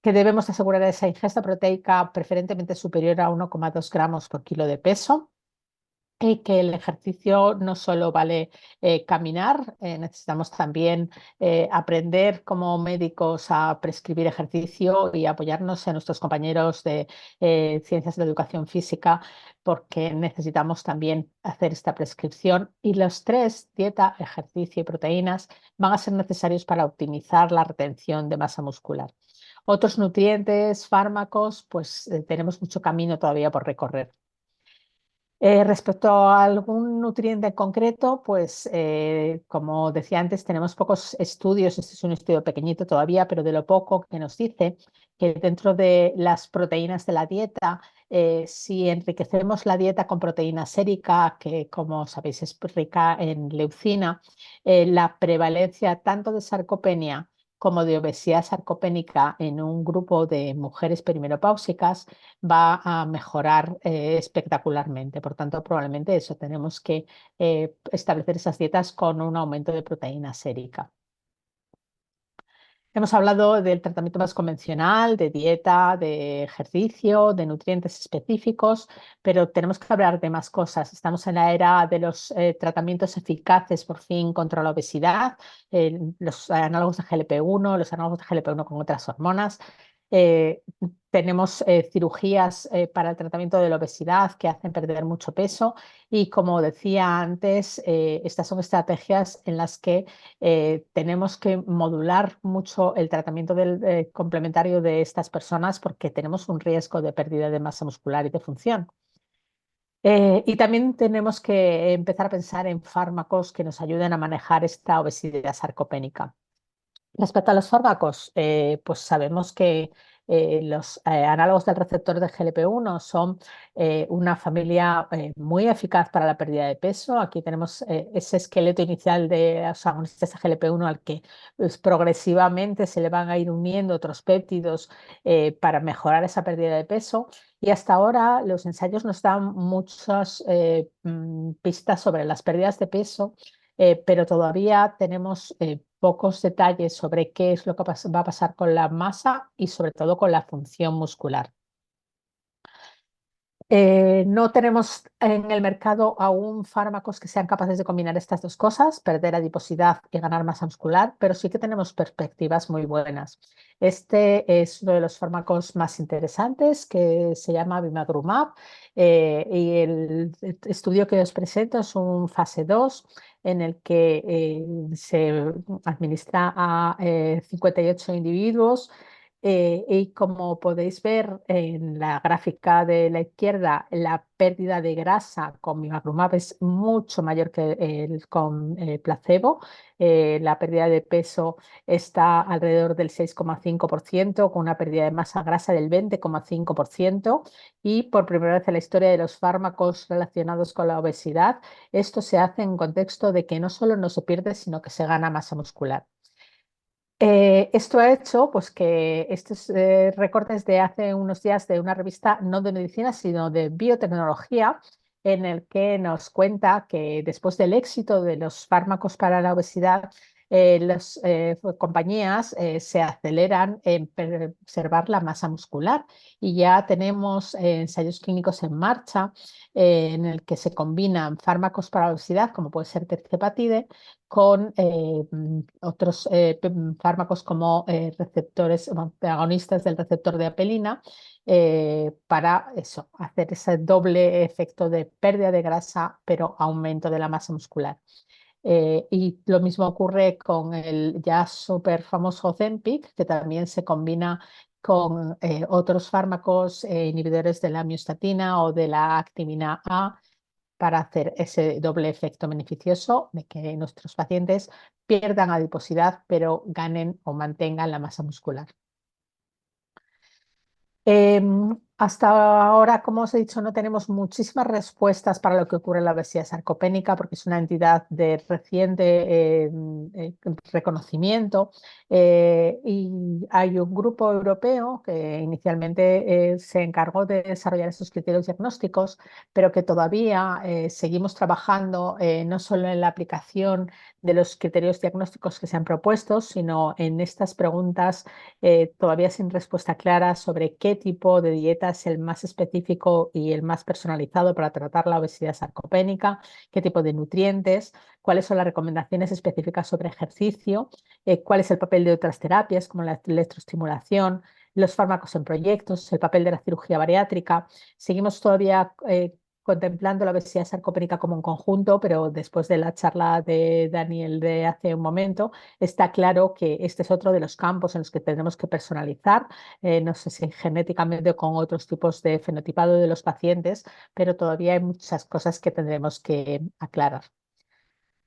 que debemos asegurar esa ingesta proteica preferentemente superior a 1,2 gramos por kilo de peso. Y que el ejercicio no solo vale caminar, necesitamos también aprender como médicos a prescribir ejercicio y apoyarnos en nuestros compañeros de ciencias de la educación física, porque necesitamos también hacer esta prescripción. Y los tres, dieta, ejercicio y proteínas, van a ser necesarios para optimizar la retención de masa muscular. Otros nutrientes, fármacos, pues tenemos mucho camino todavía por recorrer. Respecto a algún nutriente en concreto, pues como decía antes, tenemos pocos estudios. Este es un estudio pequeñito todavía, pero de lo poco que nos dice que dentro de las proteínas de la dieta, si enriquecemos la dieta con proteína sérica, que como sabéis es rica en leucina, la prevalencia tanto de sarcopenia como de obesidad sarcopénica en un grupo de mujeres perimenopáusicas va a mejorar espectacularmente. Por tanto, probablemente eso tenemos que establecer esas dietas con un aumento de proteína sérica. Hemos hablado del tratamiento más convencional, de dieta, de ejercicio, de nutrientes específicos, pero tenemos que hablar de más cosas. Estamos en la era de los tratamientos eficaces por fin contra la obesidad, los análogos de GLP-1, los análogos de GLP-1 con otras hormonas. Eh, Tenemos cirugías para el tratamiento de la obesidad que hacen perder mucho peso y, como decía antes, estas son estrategias en las que tenemos que modular mucho el tratamiento complementario de estas personas porque tenemos un riesgo de pérdida de masa muscular y de función. Y también tenemos que empezar a pensar en fármacos que nos ayuden a manejar esta obesidad sarcopénica. Respecto a los fármacos, pues sabemos que los análogos del receptor de GLP-1 son una familia muy eficaz para la pérdida de peso. Aquí tenemos ese esqueleto inicial de los agonistas de GLP-1 al que pues, progresivamente se le van a ir uniendo otros péptidos para mejorar esa pérdida de peso. Y hasta ahora los ensayos nos dan muchas pistas sobre las pérdidas de peso, pero todavía tenemos pocos detalles sobre qué es lo que va a pasar con la masa y sobre todo con la función muscular. No tenemos en el mercado aún fármacos que sean capaces de combinar estas dos cosas, perder adiposidad y ganar masa muscular, pero sí que tenemos perspectivas muy buenas. Este es uno de los fármacos más interesantes que se llama bimagrumab y el estudio que os presento es un fase 2 en el que se administra a 58 individuos. Y como podéis ver en la gráfica de la izquierda, la pérdida de grasa con bimagrumab es mucho mayor que con placebo. La pérdida de peso está alrededor del 6,5%, con una pérdida de masa grasa del 20,5%. Y por primera vez en la historia de los fármacos relacionados con la obesidad, esto se hace en contexto de que no solo no se pierde, sino que se gana masa muscular. Esto ha hecho pues, que estos recortes de hace unos días de una revista no de medicina, sino de biotecnología, en el que nos cuenta que después del éxito de los fármacos para la obesidad, las compañías se aceleran en preservar la masa muscular y ya tenemos ensayos clínicos en marcha en el que se combinan fármacos para la obesidad, como puede ser tirzepatide, con otros fármacos como receptores, agonistas del receptor de apelina, para eso, hacer ese doble efecto de pérdida de grasa, pero aumento de la masa muscular. Y lo mismo ocurre con el ya súper famoso Ozempic, que también se combina con otros fármacos inhibidores de la miostatina o de la actimina A para hacer ese doble efecto beneficioso de que nuestros pacientes pierdan adiposidad, pero ganen o mantengan la masa muscular. Hasta ahora, como os he dicho, no tenemos muchísimas respuestas para lo que ocurre en la obesidad sarcopénica porque es una entidad de reciente reconocimiento y hay un grupo europeo que inicialmente se encargó de desarrollar esos criterios diagnósticos, pero que todavía seguimos trabajando no solo en la aplicación de los criterios diagnósticos que se han propuesto, sino en estas preguntas todavía sin respuesta clara sobre qué tipo de dieta es el más específico y el más personalizado para tratar la obesidad sarcopénica, qué tipo de nutrientes, cuáles son las recomendaciones específicas sobre ejercicio, cuál es el papel de otras terapias como la electroestimulación, los fármacos en proyectos, el papel de la cirugía bariátrica. Seguimos todavía contemplando la obesidad sarcopénica como un conjunto, pero después de la charla de Daniel de hace un momento, está claro que este es otro de los campos en los que tenemos que personalizar, no sé si genéticamente o con otros tipos de fenotipado de los pacientes, pero todavía hay muchas cosas que tendremos que aclarar.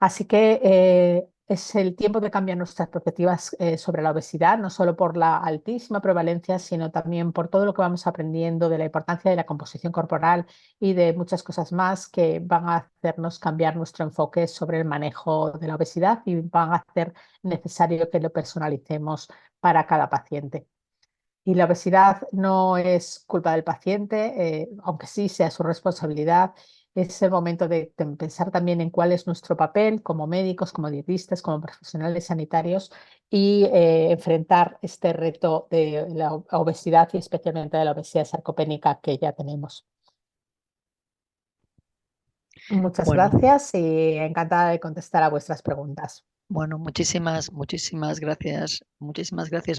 Así que es el tiempo de cambiar nuestras perspectivas sobre la obesidad, no solo por la altísima prevalencia, sino también por todo lo que vamos aprendiendo de la importancia de la composición corporal y de muchas cosas más que van a hacernos cambiar nuestro enfoque sobre el manejo de la obesidad y van a hacer necesario que lo personalicemos para cada paciente. Y la obesidad no es culpa del paciente, aunque sí sea su responsabilidad. Es el momento de pensar también en cuál es nuestro papel como médicos, como dietistas, como profesionales sanitarios y enfrentar este reto de la obesidad y especialmente de la obesidad sarcopénica que ya tenemos. Muchas Bueno, gracias y encantada de contestar a vuestras preguntas. bueno, muchísimas gracias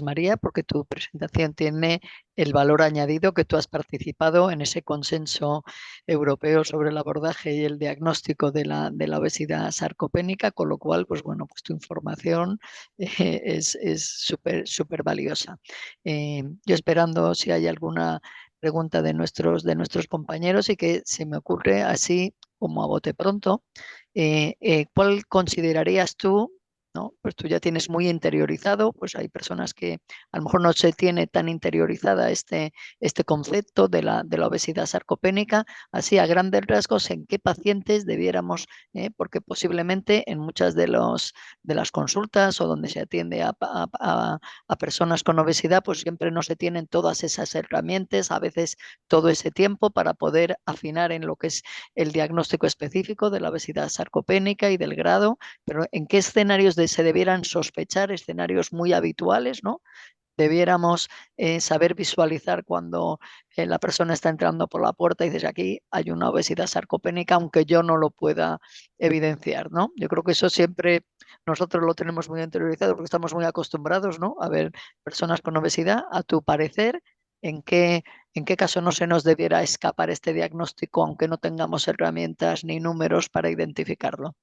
María, porque tu presentación tiene el valor añadido que tú has participado en ese consenso europeo sobre el abordaje y el diagnóstico de la obesidad sarcopénica, con lo cual, pues bueno, pues tu información es súper valiosa. Yo esperando si hay alguna pregunta de nuestros compañeros y que se me ocurre así como a bote pronto. ¿Cuál considerarías tú, ¿no? Pues tú ya tienes muy interiorizado, pues hay personas que a lo mejor no se tiene tan interiorizada este concepto de la obesidad sarcopénica, así a grandes rasgos, en qué pacientes debiéramos, porque posiblemente en muchas de las consultas o donde se atiende a personas con obesidad, pues siempre no se tienen todas esas herramientas, a veces todo ese tiempo para poder afinar en lo que es el diagnóstico específico de la obesidad sarcopénica y del grado, pero en qué escenarios se debieran sospechar, escenarios muy habituales, ¿no? Debiéramos saber visualizar cuando la persona está entrando por la puerta y dices aquí hay una obesidad sarcopénica, aunque yo no lo pueda evidenciar, ¿no? Yo creo que eso siempre nosotros lo tenemos muy interiorizado porque estamos muy acostumbrados, ¿no? A ver personas con obesidad. A tu parecer, ¿en en qué caso no se nos debiera escapar este diagnóstico, aunque no tengamos herramientas ni números para identificarlo?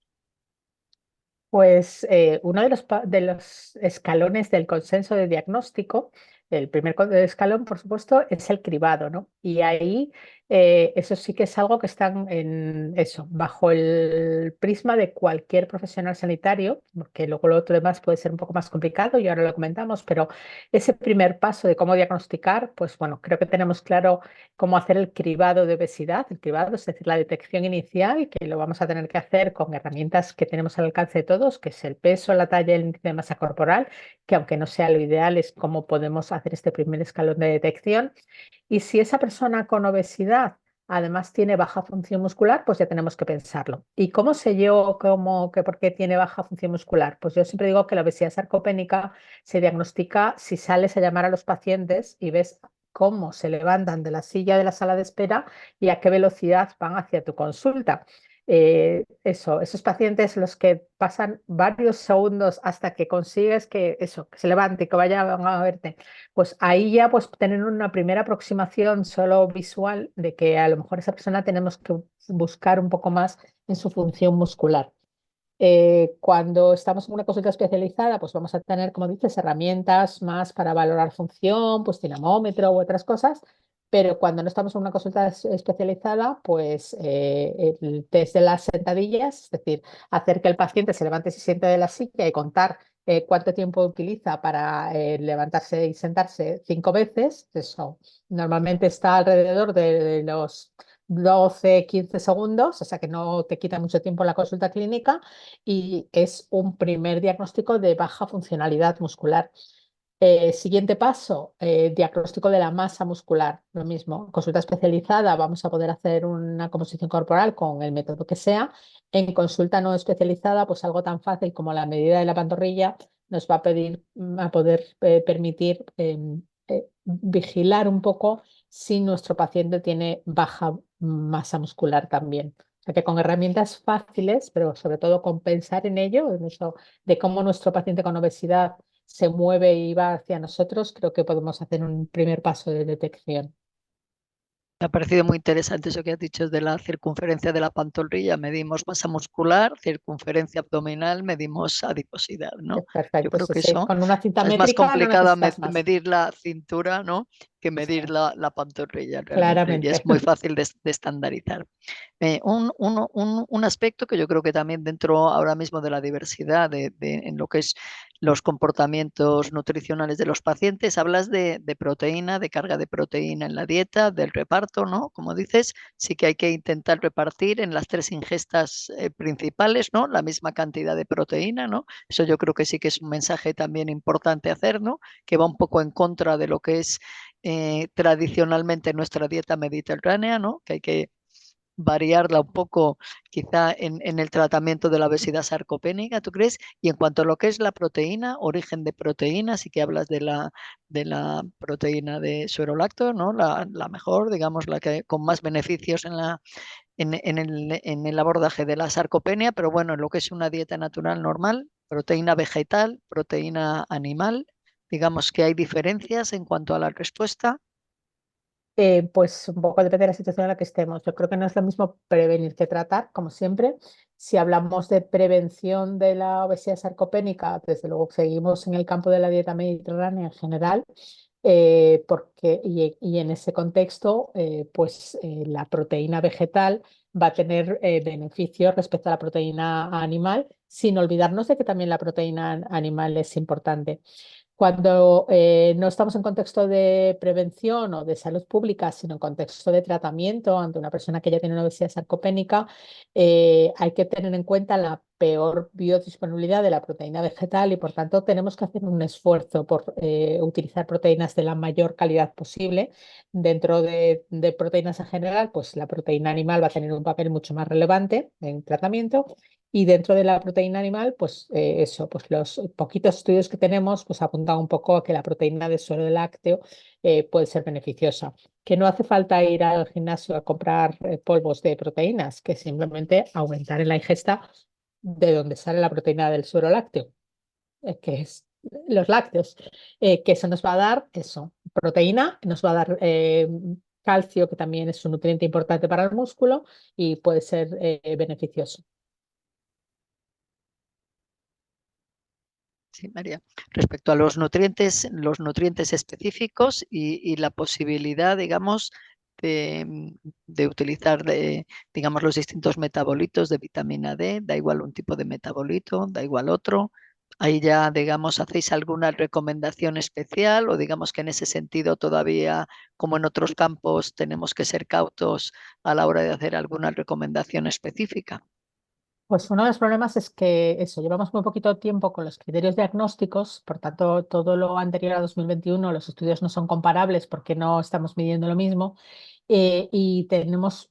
Pues uno de los escalones del consenso de diagnóstico, el primer escalón, por supuesto, es el cribado, ¿no? Y ahí eso sí que es algo que están en eso, bajo el prisma de cualquier profesional sanitario, porque luego lo otro demás puede ser un poco más complicado y ahora lo comentamos, pero ese primer paso de cómo diagnosticar, pues bueno, creo que tenemos claro cómo hacer el cribado de obesidad, el cribado, es decir, la detección inicial, que lo vamos a tener que hacer con herramientas que tenemos al alcance de todos, que es el peso, la talla y el índice de masa corporal, que aunque no sea lo ideal, es cómo podemos hacer este primer escalón de detección. Y si esa persona con obesidad además tiene baja función muscular, pues ya tenemos que pensarlo. ¿Y cómo sé yo por qué tiene baja función muscular? Pues yo siempre digo que la obesidad sarcopénica se diagnostica si sales a llamar a los pacientes y ves cómo se levantan de la silla de la sala de espera y a qué velocidad van hacia tu consulta. Esos pacientes los que pasan varios segundos hasta que consigues que se levante y que vayan a verte, pues ahí ya pues tener una primera aproximación solo visual de que a lo mejor esa persona tenemos que buscar un poco más en su función muscular. Cuando estamos en una consulta especializada, pues vamos a tener, como dices, herramientas más para valorar función, pues dinamómetro u otras cosas, pero cuando no estamos en una consulta especializada, pues el test de las sentadillas, es decir, hacer que el paciente se levante y se siente de la silla y contar cuánto tiempo utiliza para levantarse y sentarse 5 veces, eso normalmente está alrededor de los 12, 15 segundos, o sea que no te quita mucho tiempo la consulta clínica y es un primer diagnóstico de baja funcionalidad muscular. Siguiente paso, diagnóstico de la masa muscular. Lo mismo, consulta especializada, vamos a poder hacer una composición corporal con el método que sea. En consulta no especializada, pues algo tan fácil como la medida de la pantorrilla nos va a pedir a poder permitir vigilar un poco si nuestro paciente tiene baja masa muscular también. O sea que con herramientas fáciles, pero sobre todo con pensar en ello, en eso de cómo nuestro paciente con obesidad se mueve y va hacia nosotros, creo que podemos hacer un primer paso de detección. Me ha parecido muy interesante eso que has dicho de la circunferencia de la pantorrilla. Medimos masa muscular, circunferencia abdominal, medimos adiposidad, ¿no? Yo Perfecto, creo sí, que sí. eso Con una cinta es más métrica no complicado necesitas más. medir la cintura, ¿no? Que Sí, medir la pantorrilla realmente. Y claramente. es muy fácil de estandarizar. Un aspecto que yo creo que también dentro ahora mismo de la diversidad en lo que es los comportamientos nutricionales de los pacientes, hablas de proteína, de carga de proteína en la dieta, del reparto, ¿no? Como dices, sí que hay que intentar repartir en las 3 ingestas principales, ¿no? La misma cantidad de proteína, ¿no? Eso yo creo que sí que es un mensaje también importante hacer, ¿no? Que va un poco en contra de lo que es tradicionalmente nuestra dieta mediterránea, ¿no? Que hay que variarla un poco quizá en el tratamiento de la obesidad sarcopénica, ¿tú crees? Y en cuanto a lo que es la proteína, origen de proteína, sí que hablas de la proteína de suerolacto, ¿no? La mejor, digamos, la que con más beneficios en el abordaje de la sarcopenia, pero bueno, en lo que es una dieta natural normal, proteína vegetal, proteína animal, digamos que hay diferencias en cuanto a la respuesta. Pues un poco depende de la situación en la que estemos. Yo creo que no es lo mismo prevenir que tratar, como siempre. Si hablamos de prevención de la obesidad sarcopénica, desde luego seguimos en el campo de la dieta mediterránea en general, y en ese contexto, la proteína vegetal va a tener beneficios respecto a la proteína animal, sin olvidarnos de que también la proteína animal es importante. Cuando no estamos en contexto de prevención o de salud pública, sino en contexto de tratamiento ante una persona que ya tiene una obesidad sarcopénica, hay que tener en cuenta la peor biodisponibilidad de la proteína vegetal y por tanto tenemos que hacer un esfuerzo por utilizar proteínas de la mayor calidad posible. Dentro de proteínas en general, pues la proteína animal va a tener un papel mucho más relevante en tratamiento. Y dentro de la proteína animal, pues los poquitos estudios que tenemos, pues apuntan un poco a que la proteína de suero lácteo puede ser beneficiosa. Que no hace falta ir al gimnasio a comprar polvos de proteínas, que simplemente aumentar en la ingesta de donde sale la proteína del suero lácteo, que es los lácteos, que eso nos va a dar eso, proteína, nos va a dar calcio, que también es un nutriente importante para el músculo y puede ser beneficioso. Sí, María. Respecto a los nutrientes específicos y la posibilidad, digamos, de utilizar, digamos, los distintos metabolitos de vitamina D, da igual un tipo de metabolito, da igual otro. Ahí ya, digamos, ¿hacéis alguna recomendación especial o digamos que en ese sentido todavía, como en otros campos, tenemos que ser cautos a la hora de hacer alguna recomendación específica? Pues uno de los problemas es que eso, llevamos muy poquito tiempo con los criterios diagnósticos, por tanto, todo lo anterior a 2021, los estudios no son comparables porque no estamos midiendo lo mismo, y tenemos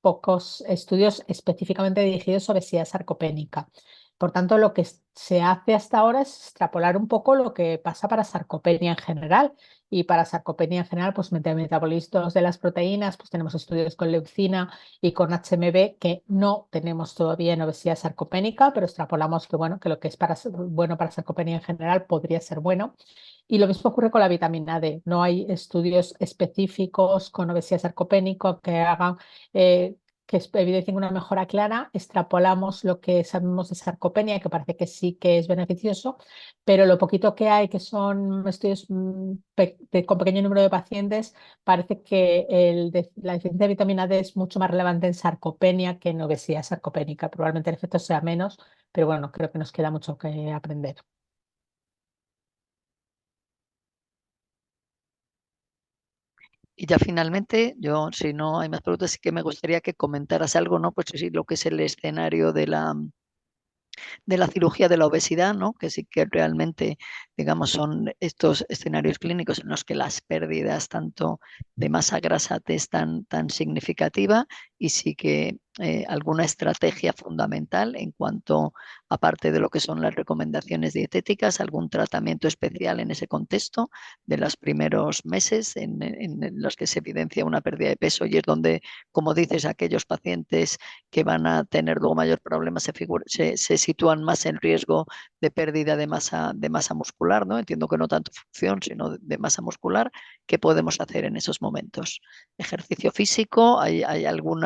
pocos estudios específicamente dirigidos a obesidad sarcopénica. Por tanto, lo que se hace hasta ahora es extrapolar un poco lo que pasa para sarcopenia en general. Y para sarcopenia en general, pues metabolismos de las proteínas, pues tenemos estudios con leucina y con HMB que no tenemos todavía en obesidad sarcopénica, pero extrapolamos que, bueno, que lo que es bueno para sarcopenia en general podría ser bueno. Y lo mismo ocurre con la vitamina D. No hay estudios específicos con obesidad sarcopénica que hagan que evidencien una mejora clara. Extrapolamos lo que sabemos de sarcopenia, que parece que sí que es beneficioso, pero lo poquito que hay, que son estudios con pequeño número de pacientes, parece que la deficiencia de vitamina D es mucho más relevante en sarcopenia que en obesidad sarcopénica. Probablemente el efecto sea menos, pero bueno, creo que nos queda mucho que aprender. Y ya finalmente, yo, si no hay más preguntas, sí que me gustaría que comentaras algo, ¿no? Pues sí, lo que es el escenario de la cirugía de la obesidad, ¿no? Que sí que realmente, digamos, son estos escenarios clínicos en los que las pérdidas tanto de masa grasa es tan significativa y sí que alguna estrategia fundamental en cuanto, aparte de lo que son las recomendaciones dietéticas, algún tratamiento especial en ese contexto de los primeros meses en los que se evidencia una pérdida de peso y es donde, como dices, aquellos pacientes que van a tener luego mayor problema se sitúan más en riesgo de pérdida de masa muscular, ¿no? Entiendo que no tanto función, sino de masa muscular. ¿Qué podemos hacer en esos momentos? Ejercicio físico, ¿hay algún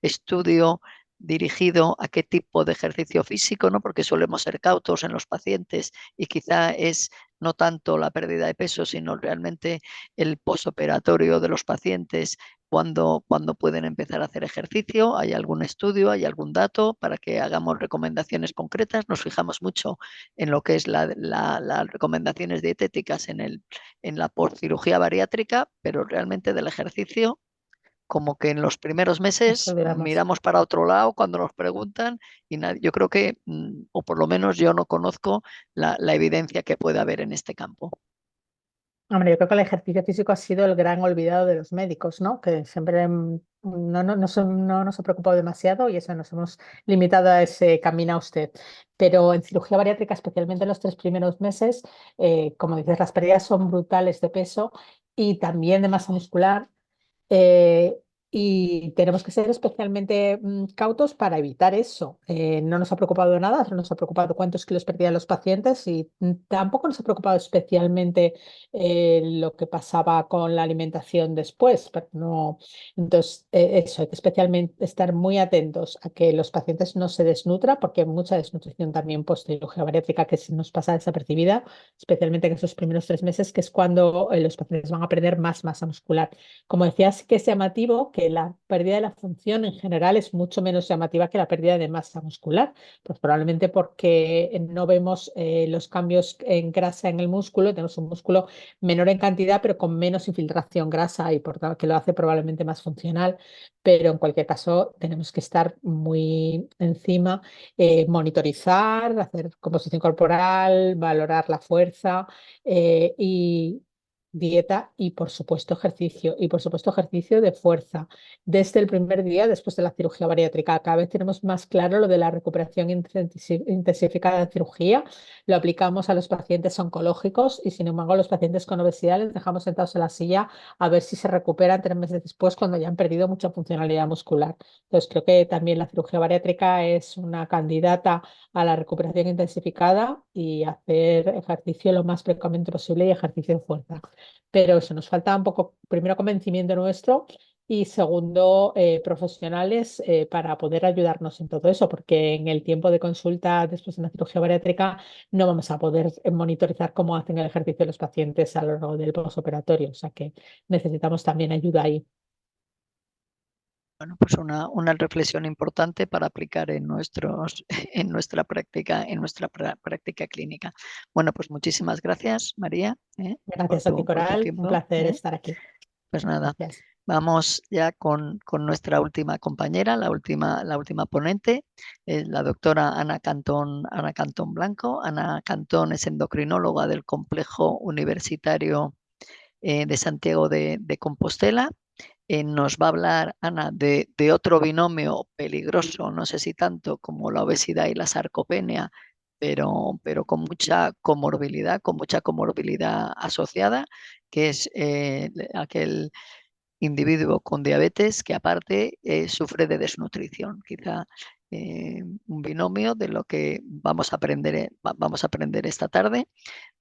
estudio dirigido a qué tipo de ejercicio físico, ¿no? Porque solemos ser cautos en los pacientes y quizá es no tanto la pérdida de peso, sino realmente el postoperatorio de los pacientes cuando pueden empezar a hacer ejercicio. ¿Hay algún estudio, hay algún dato para que hagamos recomendaciones concretas? Nos fijamos mucho en lo que es las recomendaciones dietéticas en la postcirugía bariátrica, pero realmente del ejercicio como que en los primeros Nos meses olvidamos. miramos para otro lado cuando nos preguntan y yo creo que, o por lo menos yo no conozco la evidencia que puede haber en este campo. Hombre, yo creo que el ejercicio físico ha sido el gran olvidado de los médicos, ¿no? Que siempre no nos ha preocupado demasiado y eso nos hemos limitado a ese camino a usted. Pero en cirugía bariátrica, especialmente en los 3 primeros meses, como dices, las pérdidas son brutales de peso y también de masa muscular. eh, y tenemos que ser especialmente cautos para evitar eso. No nos ha preocupado nada, no nos ha preocupado cuántos kilos perdían los pacientes y tampoco nos ha preocupado especialmente lo que pasaba con la alimentación después. Pero no, entonces, eso, hay que especialmente estar muy atentos a que los pacientes no se desnutran, porque hay mucha desnutrición también post-cirugía bariátrica que se nos pasa desapercibida, especialmente en esos primeros 3 meses, que es cuando los pacientes van a perder más masa muscular. Como decías, que es llamativo que la pérdida de la función en general es mucho menos llamativa que la pérdida de masa muscular, pues probablemente porque no vemos los cambios en grasa en el músculo, tenemos un músculo menor en cantidad pero con menos infiltración grasa y por tanto que lo hace probablemente más funcional, pero en cualquier caso tenemos que estar muy encima, monitorizar, hacer composición corporal, valorar la fuerza y dieta y por supuesto ejercicio de fuerza. Desde el primer día después de la cirugía bariátrica, cada vez tenemos más claro lo de la recuperación intensificada de cirugía. Lo aplicamos a los pacientes oncológicos y sin embargo a los pacientes con obesidad les dejamos sentados en la silla a ver si se recuperan 3 meses después cuando ya han perdido mucha funcionalidad muscular. Entonces creo que también la cirugía bariátrica es una candidata a la recuperación intensificada y hacer ejercicio lo más frecuentemente posible y ejercicio de fuerza. Pero eso, nos falta un poco, primero, convencimiento nuestro y segundo, profesionales para poder ayudarnos en todo eso, porque en el tiempo de consulta después de una cirugía bariátrica no vamos a poder monitorizar cómo hacen el ejercicio los pacientes a lo largo del postoperatorio, o sea que necesitamos también ayuda ahí. Bueno, pues una reflexión importante para aplicar en nuestra práctica clínica. Bueno, pues muchísimas gracias, María, Gracias a ti, por tu Coral, un tiempo. placer estar aquí. Pues nada, Gracias. vamos ya con nuestra última compañera, la última ponente, la doctora Ana Cantón Blanco. Ana Cantón es endocrinóloga del Complejo Universitario de Santiago de Compostela. Nos va a hablar, Ana, de otro binomio peligroso, no sé si tanto como la obesidad y la sarcopenia, pero con mucha comorbilidad asociada, que es aquel individuo con diabetes que aparte sufre de desnutrición. Quizá un binomio de lo que vamos a aprender esta tarde.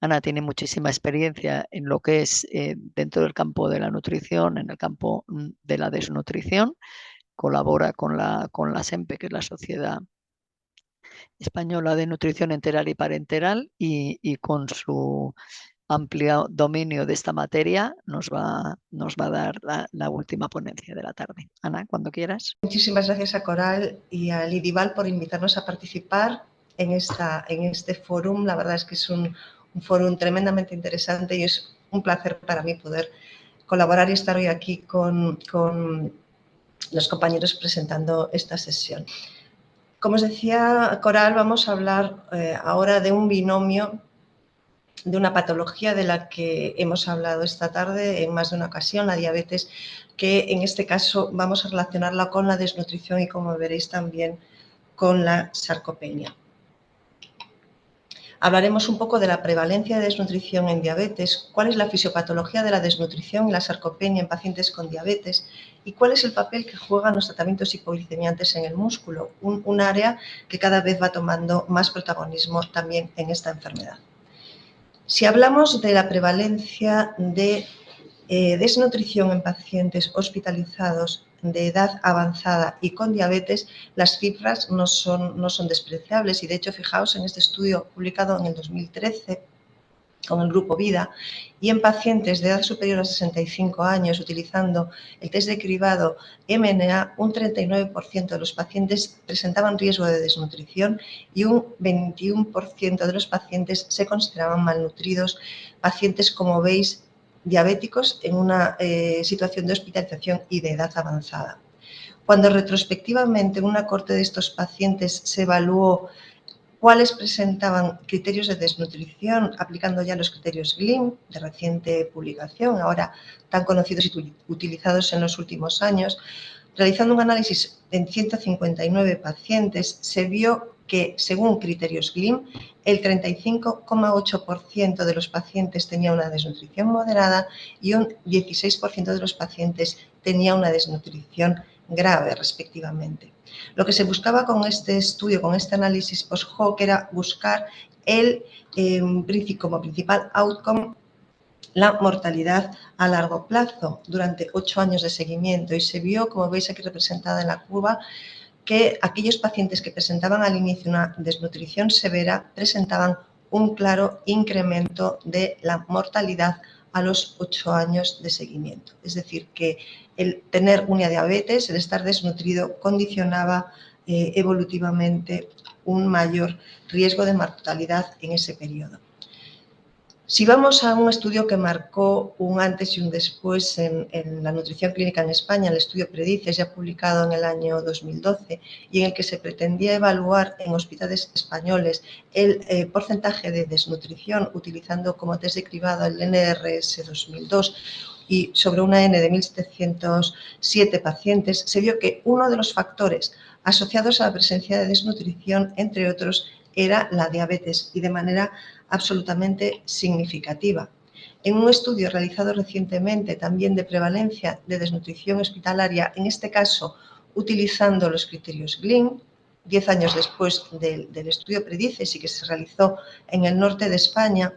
Ana tiene muchísima experiencia en lo que es dentro del campo de la nutrición, en el campo de la desnutrición. Colabora con la SEMPE, que es la Sociedad Española de Nutrición Enteral y Parenteral, y con su amplio dominio de esta materia nos va a dar la última ponencia de la tarde. Ana, cuando quieras. Muchísimas gracias a Coral y a Lidival por invitarnos a participar en este fórum. La verdad es que es un fórum tremendamente interesante y es un placer para mí poder colaborar y estar hoy aquí con los compañeros presentando esta sesión. Como os decía Coral, vamos a hablar ahora de un binomio de una patología de la que hemos hablado esta tarde en más de una ocasión, la diabetes, que en este caso vamos a relacionarla con la desnutrición y, como veréis, también con la sarcopenia. Hablaremos un poco de la prevalencia de desnutrición en diabetes, cuál es la fisiopatología de la desnutrición y la sarcopenia en pacientes con diabetes y cuál es el papel que juegan los tratamientos hipoglicemiantes en el músculo, un área que cada vez va tomando más protagonismo también en esta enfermedad. Si hablamos de la prevalencia de desnutrición en pacientes hospitalizados de edad avanzada y con diabetes, las cifras no son despreciables y, de hecho, fijaos en este estudio publicado en el 2013 con el grupo VIDA y en pacientes de edad superior a 65 años utilizando el test de cribado MNA, un 39% de los pacientes presentaban riesgo de desnutrición y un 21% de los pacientes se consideraban malnutridos, pacientes, como veis, diabéticos en una situación de hospitalización y de edad avanzada. Cuando retrospectivamente en una corte de estos pacientes se evaluó cuáles presentaban criterios de desnutrición, aplicando ya los criterios GLIM de reciente publicación, ahora tan conocidos y utilizados en los últimos años, realizando un análisis en 159 pacientes, se vio que, según criterios GLIM, el 35,8% de los pacientes tenía una desnutrición moderada y un 16% de los pacientes tenía una desnutrición grave, respectivamente. Lo que se buscaba con este estudio, con este análisis post-hoc, era buscar como principal outcome la mortalidad a largo plazo durante 8 años de seguimiento y se vio, como veis aquí representada en la curva, que aquellos pacientes que presentaban al inicio una desnutrición severa presentaban un claro incremento de la mortalidad a los 8 años de seguimiento. Es decir, que el tener una diabetes, el estar desnutrido, condicionaba evolutivamente un mayor riesgo de mortalidad en ese periodo. Si vamos a un estudio que marcó un antes y un después en la nutrición clínica en España, el estudio PREDICES, ya publicado en el año 2012, y en el que se pretendía evaluar en hospitales españoles el porcentaje de desnutrición utilizando como test de cribado el NRS 2002 y sobre una N de 1.707 pacientes, se vio que uno de los factores asociados a la presencia de desnutrición, entre otros, era la diabetes y de manera absolutamente significativa. En un estudio realizado recientemente también de prevalencia de desnutrición hospitalaria, en este caso utilizando los criterios GLIM, 10 años después del estudio PREDICES y que se realizó en el norte de España,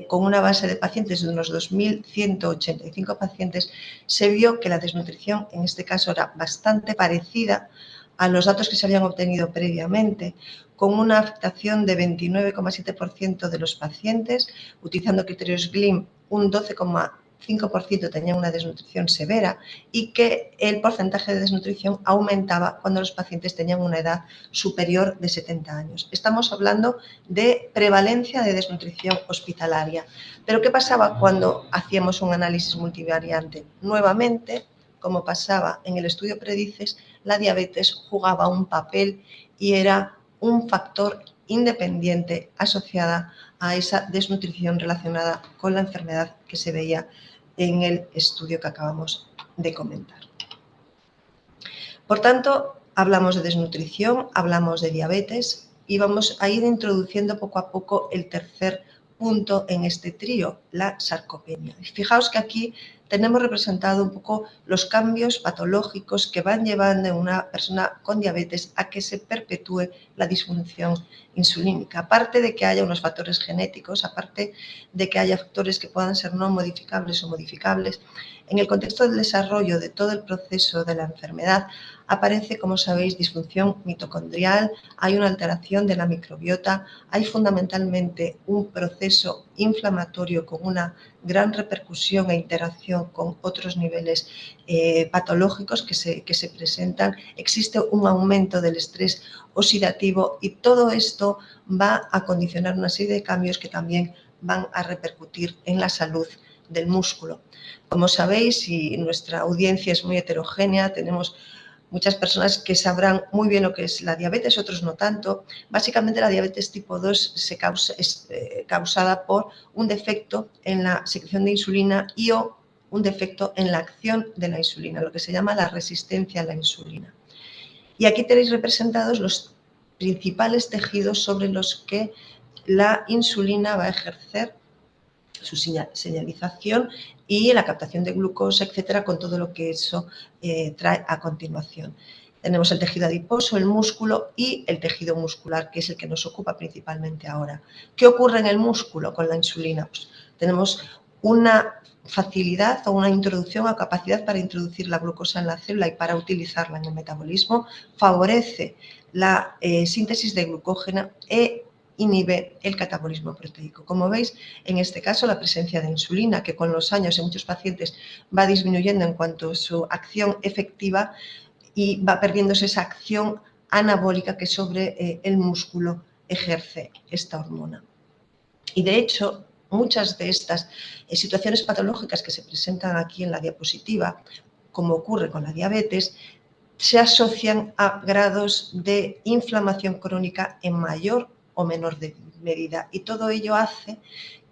con una base de pacientes de unos 2.185 pacientes, se vio que la desnutrición en este caso era bastante parecida a los datos que se habían obtenido previamente, con una afectación de 29,7% de los pacientes, utilizando criterios GLIM, un 12,5% tenían una desnutrición severa y que el porcentaje de desnutrición aumentaba cuando los pacientes tenían una edad superior de 70 años. Estamos hablando de prevalencia de desnutrición hospitalaria. Pero ¿qué pasaba cuando hacíamos un análisis multivariante? Nuevamente, como pasaba en el estudio PREDICES, la diabetes jugaba un papel y era un factor independiente asociada a esa desnutrición relacionada con la enfermedad que se veía en el estudio que acabamos de comentar. Por tanto, hablamos de desnutrición, hablamos de diabetes y vamos a ir introduciendo poco a poco el tercer punto en este trío, la sarcopenia. Fijaos que aquí tenemos representado un poco los cambios patológicos que van llevando en una persona con diabetes a que se perpetúe la disfunción insulínica. Aparte de que haya unos factores genéticos, aparte de que haya factores que puedan ser no modificables o modificables, en el contexto del desarrollo de todo el proceso de la enfermedad aparece, como sabéis, disfunción mitocondrial, hay una alteración de la microbiota, hay fundamentalmente un proceso inflamatorio con una gran repercusión e interacción con otros niveles patológicos que se presentan, existe un aumento del estrés oxidativo y todo esto va a condicionar una serie de cambios que también van a repercutir en la salud del músculo. Como sabéis, y nuestra audiencia es muy heterogénea, tenemos muchas personas que sabrán muy bien lo que es la diabetes, otros no tanto. Básicamente la diabetes tipo 2 es causada por un defecto en la secreción de insulina y o un defecto en la acción de la insulina, lo que se llama la resistencia a la insulina. Y aquí tenéis representados los principales tejidos sobre los que la insulina va a ejercer su señalización y la captación de glucosa, etcétera, con todo lo que eso trae a continuación. Tenemos el tejido adiposo, el músculo y el tejido muscular, que es el que nos ocupa principalmente ahora. ¿Qué ocurre en el músculo con la insulina? Pues tenemos una facilidad o una introducción o capacidad para introducir la glucosa en la célula y para utilizarla en el metabolismo, favorece la síntesis de glucógeno e inhibe el catabolismo proteico. Como veis, en este caso, la presencia de insulina, que con los años en muchos pacientes va disminuyendo en cuanto a su acción efectiva y va perdiéndose esa acción anabólica que sobre el músculo ejerce esta hormona. Y de hecho, muchas de estas situaciones patológicas que se presentan aquí en la diapositiva, como ocurre con la diabetes, se asocian a grados de inflamación crónica en mayor o menor medida. Y todo ello hace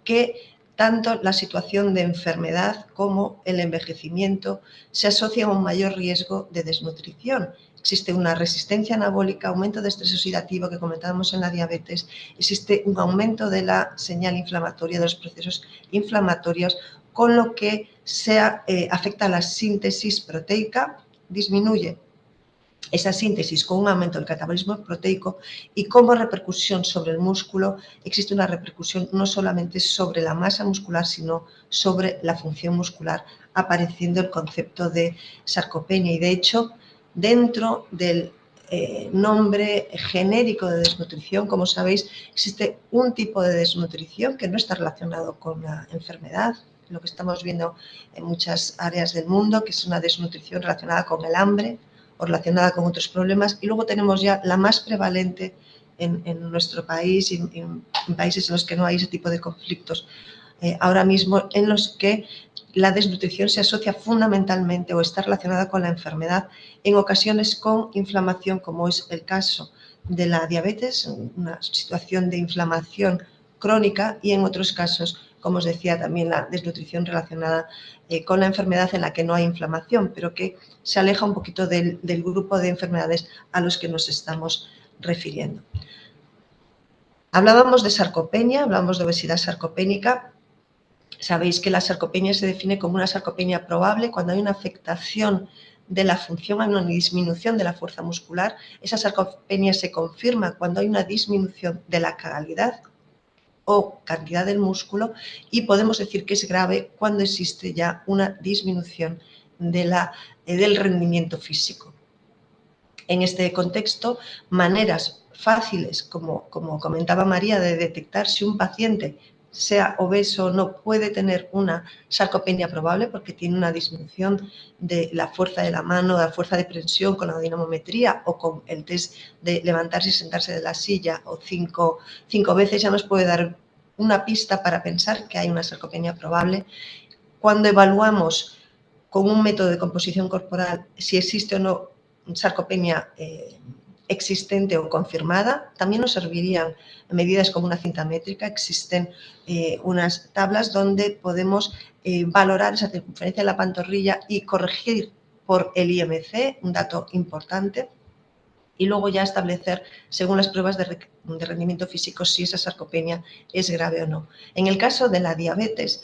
que tanto la situación de enfermedad como el envejecimiento se asocien a un mayor riesgo de desnutrición. Existe una resistencia anabólica, aumento de estrés oxidativo que comentábamos en la diabetes, existe un aumento de la señal inflamatoria, de los procesos inflamatorios, con lo que se afecta a la síntesis proteica, disminuye esa síntesis con un aumento del catabolismo proteico y como repercusión sobre el músculo existe una repercusión no solamente sobre la masa muscular, sino sobre la función muscular, apareciendo el concepto de sarcopenia. Y de hecho, dentro del nombre genérico de desnutrición, como sabéis, existe un tipo de desnutrición que no está relacionado con la enfermedad, lo que estamos viendo en muchas áreas del mundo, que es una desnutrición relacionada con el hambre o relacionada con otros problemas, y luego tenemos ya la más prevalente en nuestro país y en países en los que no hay ese tipo de conflictos ahora mismo, en los que la desnutrición se asocia fundamentalmente o está relacionada con la enfermedad, en ocasiones con inflamación, como es el caso de la diabetes, una situación de inflamación crónica, y en otros casos, como os decía, también la desnutrición relacionada con la enfermedad en la que no hay inflamación, pero que se aleja un poquito del grupo de enfermedades a los que nos estamos refiriendo. Hablábamos de sarcopenia, hablábamos de obesidad sarcopénica. Sabéis que la sarcopenia se define como una sarcopenia probable cuando hay una afectación de la función, hay una disminución de la fuerza muscular. Esa sarcopenia se confirma cuando hay una disminución de la calidad o cantidad del músculo, y podemos decir que es grave cuando existe ya una disminución del rendimiento físico. En este contexto, maneras fáciles, como comentaba María, de detectar si un paciente, sea obeso o no, puede tener una sarcopenia probable porque tiene una disminución de la fuerza de la mano, de la fuerza de presión con la dinamometría o con el test de levantarse y sentarse de la silla o cinco veces, ya nos puede dar una pista para pensar que hay una sarcopenia probable. Cuando evaluamos con un método de composición corporal si existe o no sarcopenia existente o confirmada, también nos servirían medidas como una cinta métrica. Existen unas tablas donde podemos valorar esa circunferencia de la pantorrilla y corregir por el IMC, un dato importante, y luego ya establecer, según las pruebas de rendimiento físico, si esa sarcopenia es grave o no. En el caso de la diabetes,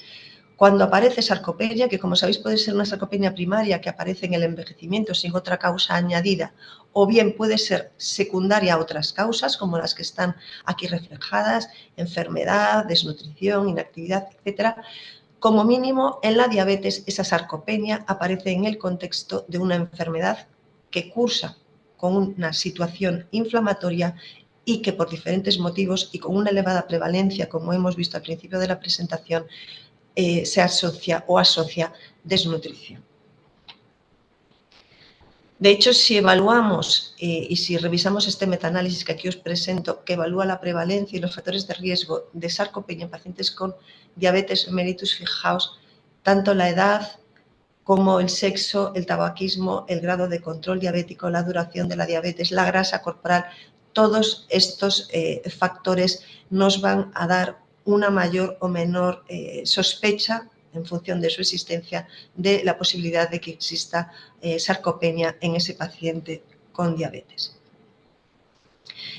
cuando aparece sarcopenia, que como sabéis puede ser una sarcopenia primaria que aparece en el envejecimiento sin otra causa añadida, o bien puede ser secundaria a otras causas, como las que están aquí reflejadas, enfermedad, desnutrición, inactividad, etc. Como mínimo, en la diabetes, esa sarcopenia aparece en el contexto de una enfermedad que cursa con una situación inflamatoria y que por diferentes motivos y con una elevada prevalencia, como hemos visto al principio de la presentación, se asocia desnutrición. De hecho, si evaluamos y si revisamos este metaanálisis que aquí os presento, que evalúa la prevalencia y los factores de riesgo de sarcopenia en pacientes con diabetes mellitus, fijaos, tanto la edad, como el sexo, el tabaquismo, el grado de control diabético, la duración de la diabetes, la grasa corporal, todos estos factores nos van a dar una mayor o menor sospecha en función de su existencia de la posibilidad de que exista sarcopenia en ese paciente con diabetes.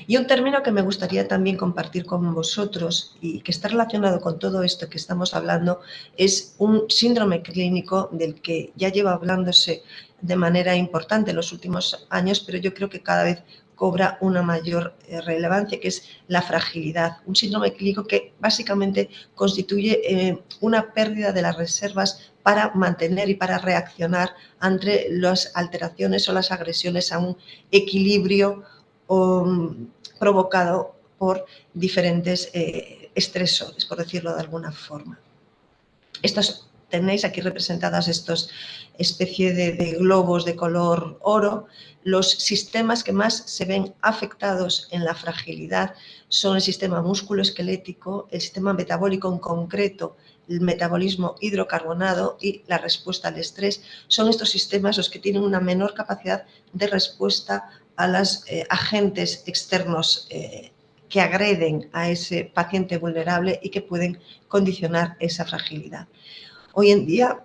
Y un término que me gustaría también compartir con vosotros y que está relacionado con todo esto que estamos hablando es un síndrome clínico del que ya lleva hablándose de manera importante en los últimos años, pero yo creo que cada vez cobra una mayor relevancia, que es la fragilidad. Un síndrome clínico que básicamente constituye una pérdida de las reservas para mantener y para reaccionar ante las alteraciones o las agresiones a un equilibrio provocado por diferentes estresores, por decirlo de alguna forma. Tenéis aquí representadas estos especie de globos de color oro. Los sistemas que más se ven afectados en la fragilidad son el sistema musculoesquelético, el sistema metabólico en concreto, el metabolismo hidrocarbonado y la respuesta al estrés. Son estos sistemas los que tienen una menor capacidad de respuesta a los agentes externos que agreden a ese paciente vulnerable y que pueden condicionar esa fragilidad. Hoy en día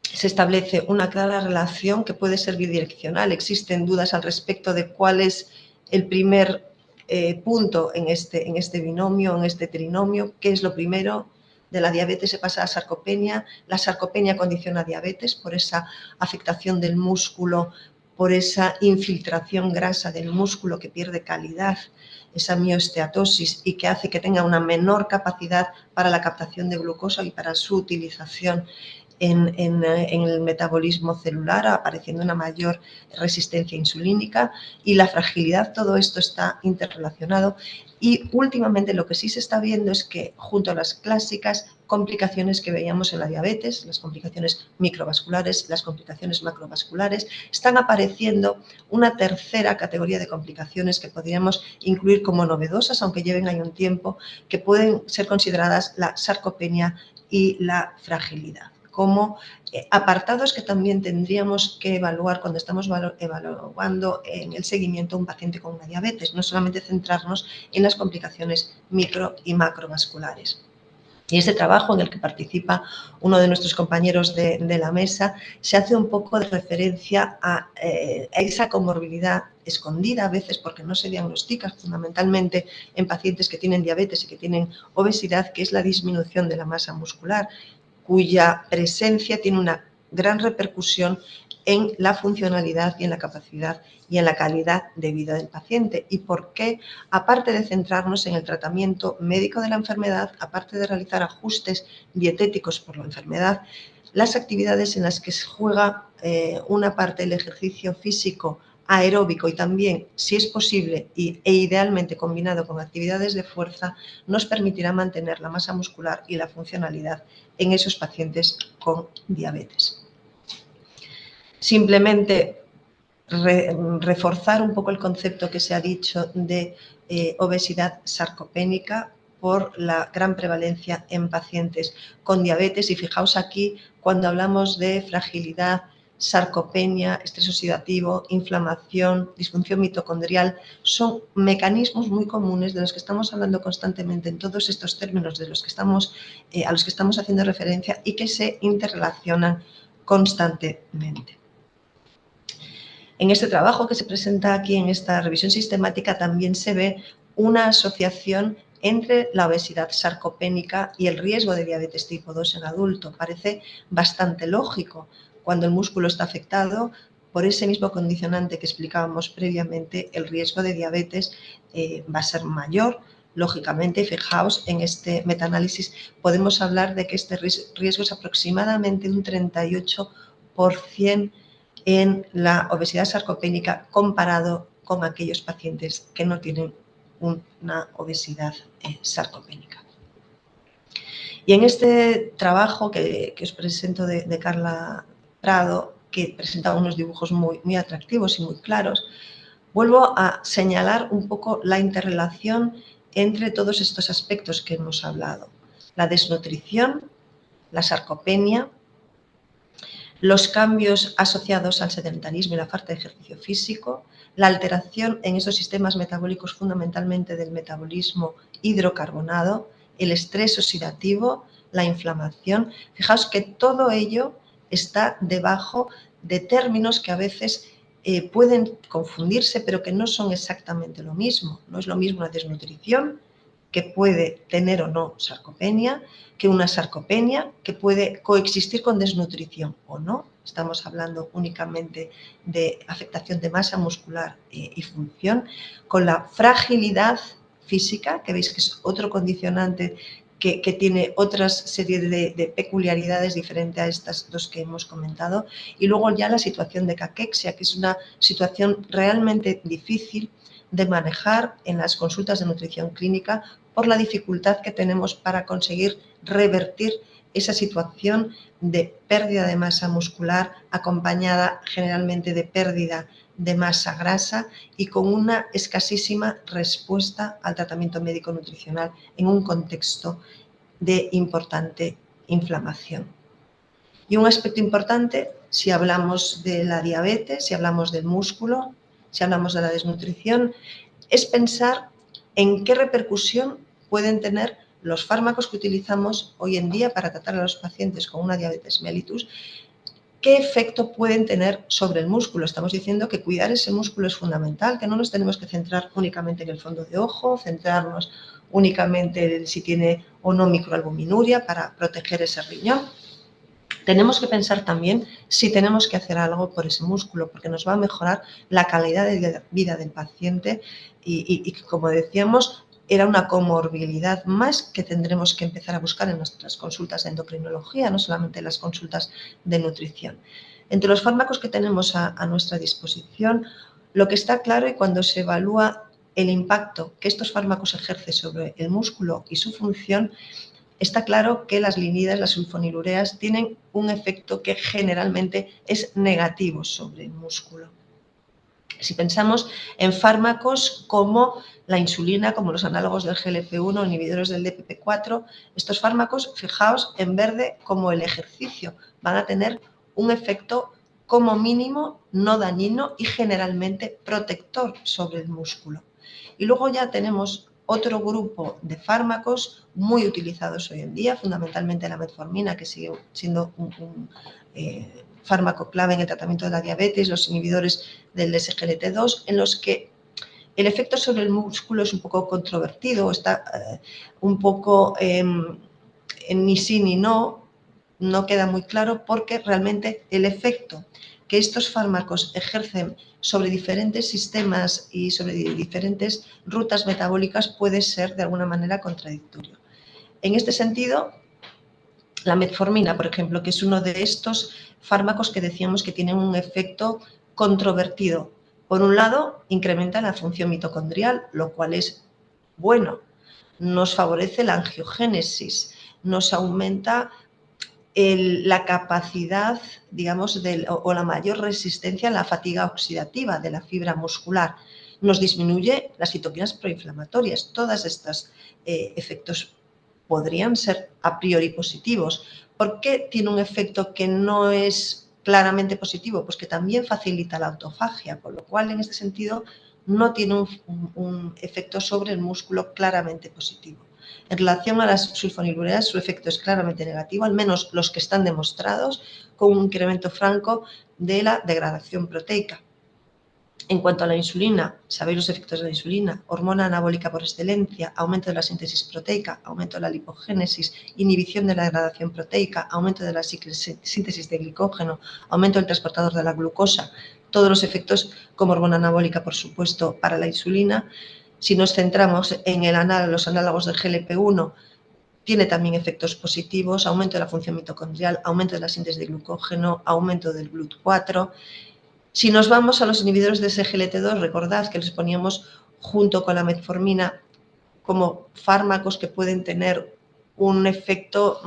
se establece una clara relación que puede ser bidireccional. Existen dudas al respecto de cuál es el primer punto en este binomio, en este trinomio, qué es lo primero. De la diabetes se pasa a la sarcopenia. La sarcopenia condiciona diabetes por esa afectación del músculo, por esa infiltración grasa del músculo que pierde calidad, esa mioesteatosis y que hace que tenga una menor capacidad para la captación de glucosa y para su utilización en el metabolismo celular, apareciendo una mayor resistencia insulínica y la fragilidad. Todo esto está interrelacionado y últimamente lo que sí se está viendo es que junto a las clásicas complicaciones que veíamos en la diabetes, las complicaciones microvasculares, las complicaciones macrovasculares, están apareciendo una tercera categoría de complicaciones que podríamos incluir como novedosas, aunque lleven ahí un tiempo, que pueden ser consideradas la sarcopenia y la fragilidad, como apartados que también tendríamos que evaluar cuando estamos evaluando en el seguimiento a un paciente con una diabetes, no solamente centrarnos en las complicaciones micro y macrovasculares. Y este trabajo en el que participa uno de nuestros compañeros de la mesa se hace un poco de referencia a esa comorbilidad escondida a veces porque no se diagnostica fundamentalmente en pacientes que tienen diabetes y que tienen obesidad, que es la disminución de la masa muscular, cuya presencia tiene una gran repercusión en la funcionalidad y en la capacidad y en la calidad de vida del paciente. Y por qué, aparte de centrarnos en el tratamiento médico de la enfermedad, aparte de realizar ajustes dietéticos por la enfermedad, las actividades en las que se juega una parte del ejercicio físico aeróbico y también, si es posible e idealmente combinado con actividades de fuerza, nos permitirá mantener la masa muscular y la funcionalidad en esos pacientes con diabetes. Simplemente reforzar un poco el concepto que se ha dicho de obesidad sarcopénica por la gran prevalencia en pacientes con diabetes. Y fijaos aquí, cuando hablamos de fragilidad, sarcopenia, estrés oxidativo, inflamación, disfunción mitocondrial, son mecanismos muy comunes de los que estamos hablando constantemente en todos estos términos de los que a los que estamos haciendo referencia y que se interrelacionan constantemente. En este trabajo que se presenta aquí en esta revisión sistemática también se ve una asociación entre la obesidad sarcopénica y el riesgo de diabetes tipo 2 en adulto. Parece bastante lógico. Cuando el músculo está afectado, por ese mismo condicionante que explicábamos previamente, el riesgo de diabetes va a ser mayor. Lógicamente, fijaos, en este metaanálisis podemos hablar de que este riesgo es aproximadamente un 38% en la obesidad sarcopénica comparado con aquellos pacientes que no tienen una obesidad sarcopénica. Y en este trabajo que os presento de Carla Prado, que presenta unos dibujos muy atractivos y muy claros, vuelvo a señalar un poco la interrelación entre todos estos aspectos que hemos hablado. La desnutrición, la sarcopenia, los cambios asociados al sedentarismo y la falta de ejercicio físico, la alteración en esos sistemas metabólicos fundamentalmente del metabolismo hidrocarbonado, el estrés oxidativo, la inflamación. Fijaos que todo ello está debajo de términos que a veces pueden confundirse, pero que no son exactamente lo mismo. No es lo mismo una desnutrición, que puede tener o no sarcopenia, que una sarcopenia que puede coexistir con desnutrición o no. Estamos hablando únicamente de afectación de masa muscular y función, con la fragilidad física, que veis que es otro condicionante que tiene otra serie de peculiaridades diferentes a estas dos que hemos comentado. Y luego ya la situación de caquexia, que es una situación realmente difícil de manejar en las consultas de nutrición clínica por la dificultad que tenemos para conseguir revertir esa situación de pérdida de masa muscular acompañada generalmente de pérdida de masa grasa y con una escasísima respuesta al tratamiento médico nutricional en un contexto de importante inflamación. Y un aspecto importante, si hablamos de la diabetes, si hablamos del músculo, si hablamos de la desnutrición, es pensar en qué repercusión pueden tener los fármacos que utilizamos hoy en día para tratar a los pacientes con una diabetes mellitus, qué efecto pueden tener sobre el músculo. Estamos diciendo que cuidar ese músculo es fundamental, que no nos tenemos que centrar únicamente en el fondo de ojo, centrarnos únicamente en si tiene o no microalbuminuria para proteger ese riñón. Tenemos que pensar también si tenemos que hacer algo por ese músculo, porque nos va a mejorar la calidad de vida del paciente y como decíamos, era una comorbilidad más que tendremos que empezar a buscar en nuestras consultas de endocrinología, no solamente en las consultas de nutrición. Entre los fármacos que tenemos a nuestra disposición, lo que está claro y cuando se evalúa el impacto que estos fármacos ejercen sobre el músculo y su función, está claro que las linidas, las sulfonilureas, tienen un efecto que generalmente es negativo sobre el músculo. Si pensamos en fármacos como la insulina, como los análogos del GLP-1, inhibidores del DPP-4, estos fármacos, fijaos en verde, como el ejercicio, van a tener un efecto como mínimo no dañino y generalmente protector sobre el músculo. Y luego ya tenemos otro grupo de fármacos muy utilizados hoy en día, fundamentalmente la metformina, que sigue siendo un fármaco clave en el tratamiento de la diabetes, los inhibidores del SGLT2, en los que el efecto sobre el músculo es un poco controvertido, está un poco ni sí ni no queda muy claro porque realmente el efecto que estos fármacos ejercen sobre diferentes sistemas y sobre diferentes rutas metabólicas puede ser de alguna manera contradictorio. En este sentido, la metformina, por ejemplo, que es uno de estos fármacos que decíamos que tienen un efecto controvertido. Por un lado, incrementa la función mitocondrial, lo cual es bueno. Nos favorece la angiogénesis, nos aumenta la capacidad, digamos, o la mayor resistencia a la fatiga oxidativa de la fibra muscular. Nos disminuye las citoquinas proinflamatorias. Todos estos efectos podrían ser a priori positivos. ¿Por qué tiene un efecto que no es claramente positivo? Pues que también facilita la autofagia, con lo cual en este sentido no tiene un efecto sobre el músculo claramente positivo. En relación a las sulfonilureas, su efecto es claramente negativo, al menos los que están demostrados, con un incremento franco de la degradación proteica. En cuanto a la insulina, sabéis los efectos de la insulina, hormona anabólica por excelencia, aumento de la síntesis proteica, aumento de la lipogénesis, inhibición de la degradación proteica, aumento de la síntesis de glicógeno, aumento del transportador de la glucosa, todos los efectos como hormona anabólica, por supuesto, para la insulina. Si nos centramos en los análogos del GLP-1, tiene también efectos positivos, aumento de la función mitocondrial, aumento de la síntesis de glucógeno, aumento del GLUT4. Si nos vamos a los inhibidores de SGLT2, recordad que les poníamos junto con la metformina como fármacos que pueden tener un efecto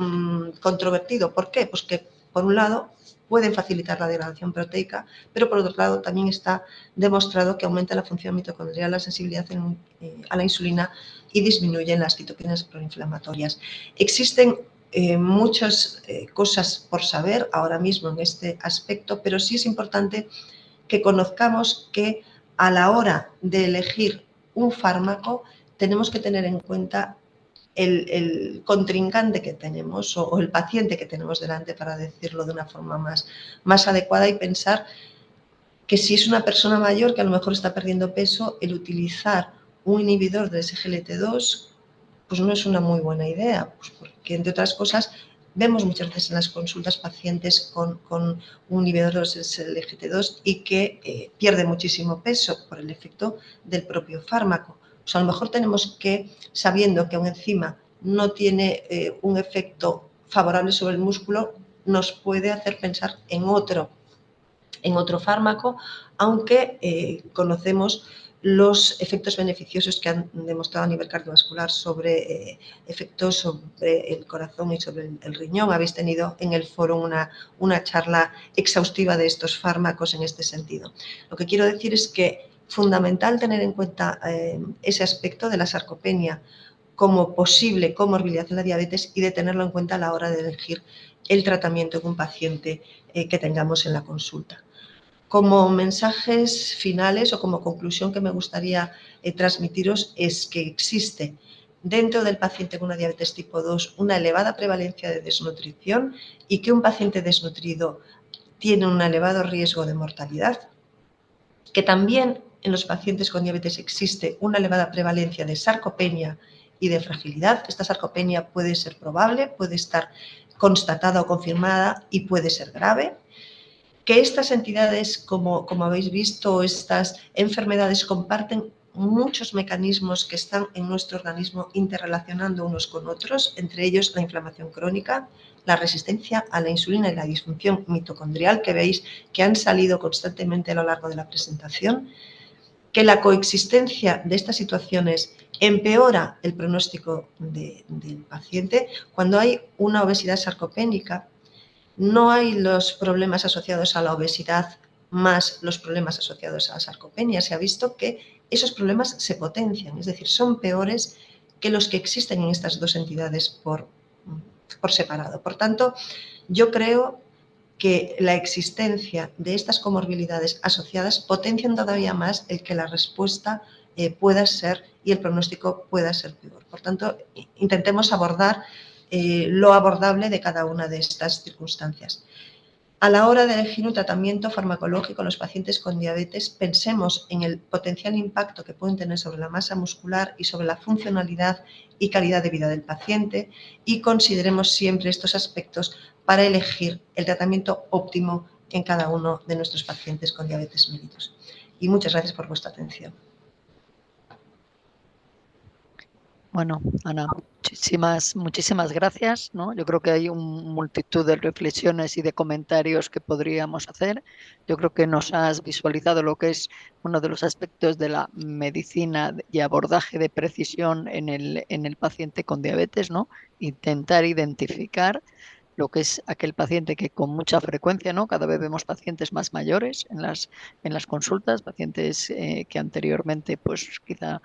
controvertido. ¿Por qué? Pues que, por un lado, pueden facilitar la degradación proteica, pero por otro lado también está demostrado que aumenta la función mitocondrial, la sensibilidad a la insulina y disminuyen las citoquinas proinflamatorias. Existen muchas cosas por saber ahora mismo en este aspecto, pero sí es importante que conozcamos que a la hora de elegir un fármaco tenemos que tener en cuenta el contrincante que tenemos o el paciente que tenemos delante, para decirlo de una forma más adecuada, y pensar que si es una persona mayor que a lo mejor está perdiendo peso, el utilizar un inhibidor del SGLT2 pues no es una muy buena idea, pues porque entre otras cosas vemos muchas veces en las consultas pacientes con un inhibidor del SGLT2 y que pierde muchísimo peso por el efecto del propio fármaco. Pues a lo mejor tenemos que, sabiendo que una enzima no tiene un efecto favorable sobre el músculo, nos puede hacer pensar en otro fármaco, aunque conocemos los efectos beneficiosos que han demostrado a nivel cardiovascular sobre efectos sobre el corazón y sobre el riñón. Habéis tenido en el foro una charla exhaustiva de estos fármacos en este sentido. Lo que quiero decir es que es fundamental tener en cuenta ese aspecto de la sarcopenia como posible comorbilidad en la diabetes y de tenerlo en cuenta a la hora de elegir el tratamiento de un paciente que tengamos en la consulta. Como mensajes finales o como conclusión que me gustaría transmitiros es que existe dentro del paciente con una diabetes tipo 2 una elevada prevalencia de desnutrición y que un paciente desnutrido tiene un elevado riesgo de mortalidad, que también en los pacientes con diabetes existe una elevada prevalencia de sarcopenia y de fragilidad. Esta sarcopenia puede ser probable, puede estar constatada o confirmada y puede ser grave. Que estas entidades, como habéis visto, estas enfermedades comparten muchos mecanismos que están en nuestro organismo interrelacionando unos con otros, entre ellos la inflamación crónica, la resistencia a la insulina y la disfunción mitocondrial, que veis que han salido constantemente a lo largo de la presentación, que la coexistencia de estas situaciones empeora el pronóstico del paciente. Cuando hay una obesidad sarcopénica, no hay los problemas asociados a la obesidad más los problemas asociados a la sarcopenia. Se ha visto que esos problemas se potencian, es decir, son peores que los que existen en estas dos entidades por separado. Por tanto, yo creo que la existencia de estas comorbilidades asociadas potencian todavía más el que la respuesta pueda ser y el pronóstico pueda ser peor. Por tanto, intentemos abordar lo abordable de cada una de estas circunstancias. A la hora de elegir un tratamiento farmacológico en los pacientes con diabetes, pensemos en el potencial impacto que pueden tener sobre la masa muscular y sobre la funcionalidad y calidad de vida del paciente, y consideremos siempre estos aspectos para elegir el tratamiento óptimo en cada uno de nuestros pacientes con diabetes mellitus. Y muchas gracias por vuestra atención. Bueno, Ana, muchísimas gracias, ¿no? Yo creo que hay una multitud de reflexiones y de comentarios que podríamos hacer. Yo creo que nos has visualizado lo que es uno de los aspectos de la medicina y abordaje de precisión en el paciente con diabetes, ¿no? Intentar identificar lo que es aquel paciente que con mucha frecuencia, ¿no? Cada vez vemos pacientes más mayores en las consultas, pacientes que anteriormente pues quizá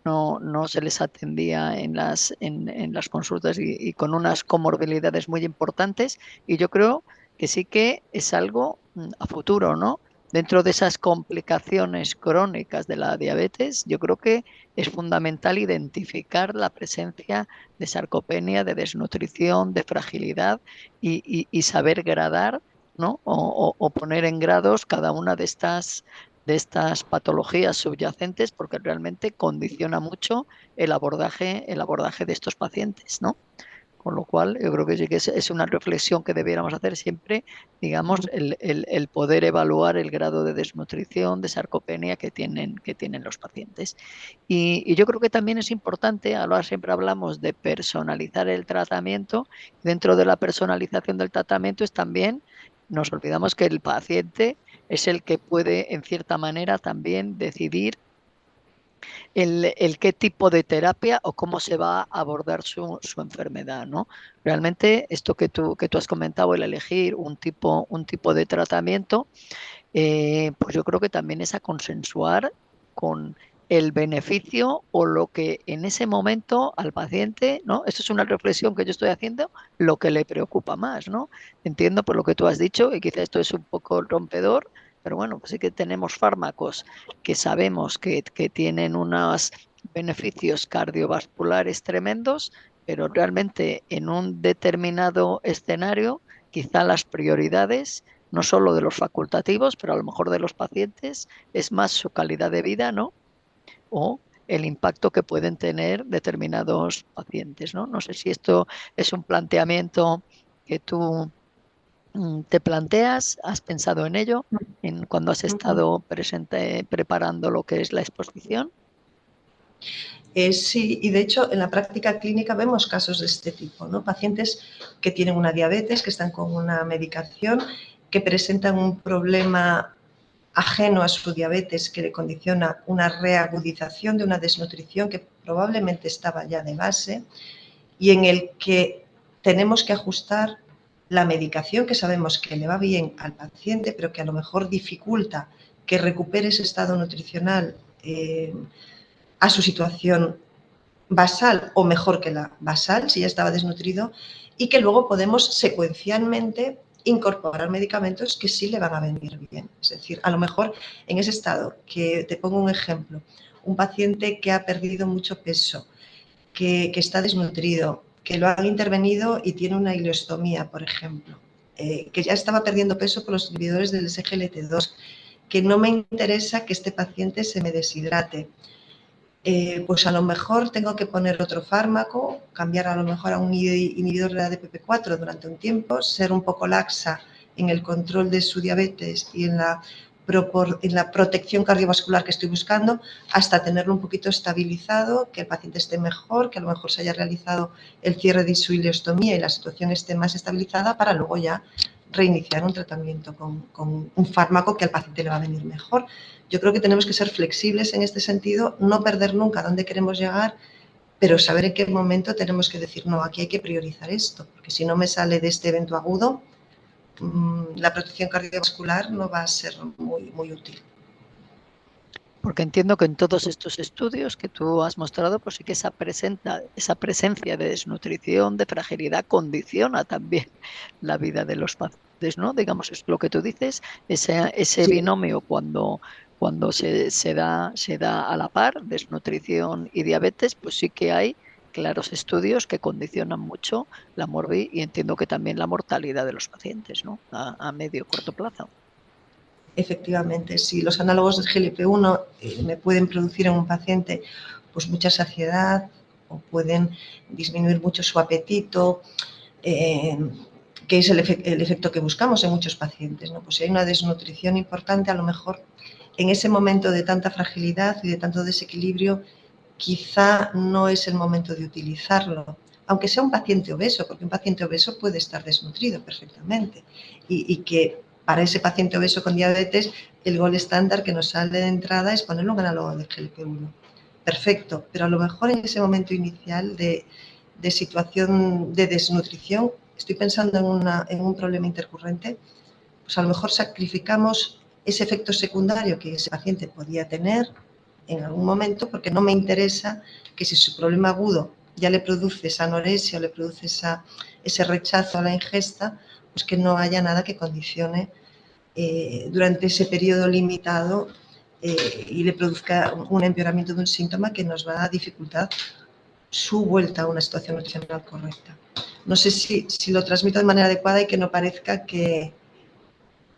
no se les atendía en las consultas y con unas comorbilidades muy importantes, y yo creo que sí que es algo a futuro, ¿no? Dentro de esas complicaciones crónicas de la diabetes, yo creo que es fundamental identificar la presencia de sarcopenia, de desnutrición, de fragilidad y saber gradar, ¿no? O poner en grados cada una de estas patologías subyacentes, porque realmente condiciona mucho el abordaje de estos pacientes, ¿no? Con lo cual, yo creo que sí que es una reflexión que debiéramos hacer siempre, digamos, el poder evaluar el grado de desnutrición, de sarcopenia que tienen los pacientes. Y yo creo que también es importante, ahora siempre hablamos de personalizar el tratamiento, dentro de la personalización del tratamiento es también, nos olvidamos que el paciente es el que puede, en cierta manera, también decidir el qué tipo de terapia o cómo se va a abordar su enfermedad, ¿no? Realmente esto que tú has comentado, el elegir un tipo de tratamiento, pues yo creo que también es a consensuar con el beneficio o lo que en ese momento al paciente, ¿no? Esto es una reflexión que yo estoy haciendo, lo que le preocupa más, ¿no? Entiendo por lo que tú has dicho, y quizá esto es un poco rompedor, pero bueno, pues sí que tenemos fármacos que sabemos que tienen unos beneficios cardiovasculares tremendos, pero realmente en un determinado escenario, quizá las prioridades, no solo de los facultativos, pero a lo mejor de los pacientes, es más su calidad de vida, ¿no? O el impacto que pueden tener determinados pacientes, ¿no? No sé si esto es un planteamiento que tú te planteas, has pensado en ello cuando has estado preparando lo que es la exposición. Sí, y de hecho en la práctica clínica vemos casos de este tipo, ¿no? Pacientes que tienen una diabetes, que están con una medicación, que presentan un problema ajeno a su diabetes que le condiciona una reagudización de una desnutrición que probablemente estaba ya de base y en el que tenemos que ajustar la medicación que sabemos que le va bien al paciente, pero que a lo mejor dificulta que recupere ese estado nutricional a su situación basal o mejor que la basal, si ya estaba desnutrido, y que luego podemos secuencialmente incorporar medicamentos que sí le van a venir bien. Es decir, a lo mejor en ese estado, que te pongo un ejemplo, un paciente que ha perdido mucho peso, que está desnutrido, que lo han intervenido y tiene una ileostomía, por ejemplo, que ya estaba perdiendo peso por los inhibidores del SGLT2, que no me interesa que este paciente se me deshidrate. Pues a lo mejor tengo que poner otro fármaco, cambiar a lo mejor a un inhibidor de la DPP4 durante un tiempo, ser un poco laxa en el control de su diabetes y en la protección cardiovascular que estoy buscando, hasta tenerlo un poquito estabilizado, que el paciente esté mejor, que a lo mejor se haya realizado el cierre de su ileostomía y la situación esté más estabilizada para luego ya reiniciar un tratamiento con un fármaco que al paciente le va a venir mejor. Yo creo que tenemos que ser flexibles en este sentido, no perder nunca dónde queremos llegar, pero saber en qué momento tenemos que decir, no, aquí hay que priorizar esto, porque si no me sale de este evento agudo, la protección cardiovascular no va a ser muy, muy útil. Porque entiendo que en todos estos estudios que tú has mostrado, pues sí que esa presencia de desnutrición, de fragilidad, condiciona también la vida de los pacientes, ¿no? Digamos, es lo que tú dices, ese binomio cuando se da a la par, desnutrición y diabetes, pues sí que hay claros estudios que condicionan mucho la morbi y entiendo que también la mortalidad de los pacientes, ¿no? A medio y corto plazo. Efectivamente, si los análogos del GLP-1 me pueden producir en un paciente pues mucha saciedad o pueden disminuir mucho su apetito, que es el efecto que buscamos en muchos pacientes, ¿no? Pues si hay una desnutrición importante, a lo mejor en ese momento de tanta fragilidad y de tanto desequilibrio, quizá no es el momento de utilizarlo, aunque sea un paciente obeso, porque un paciente obeso puede estar desnutrido perfectamente y que para ese paciente obeso con diabetes el gol estándar que nos sale de entrada es ponerle un análogo de GLP-1. Perfecto, pero a lo mejor en ese momento inicial de situación de desnutrición, estoy pensando en un problema intercurrente, pues a lo mejor sacrificamos ese efecto secundario que ese paciente podía tener en algún momento, porque no me interesa que si su problema agudo ya le produce esa anorexia o le produce ese rechazo a la ingesta, pues que no haya nada que condicione durante ese periodo limitado y le produzca un empeoramiento de un síntoma que nos va a dificultar su vuelta a una situación nutricional correcta. No sé si lo transmito de manera adecuada y que no parezca que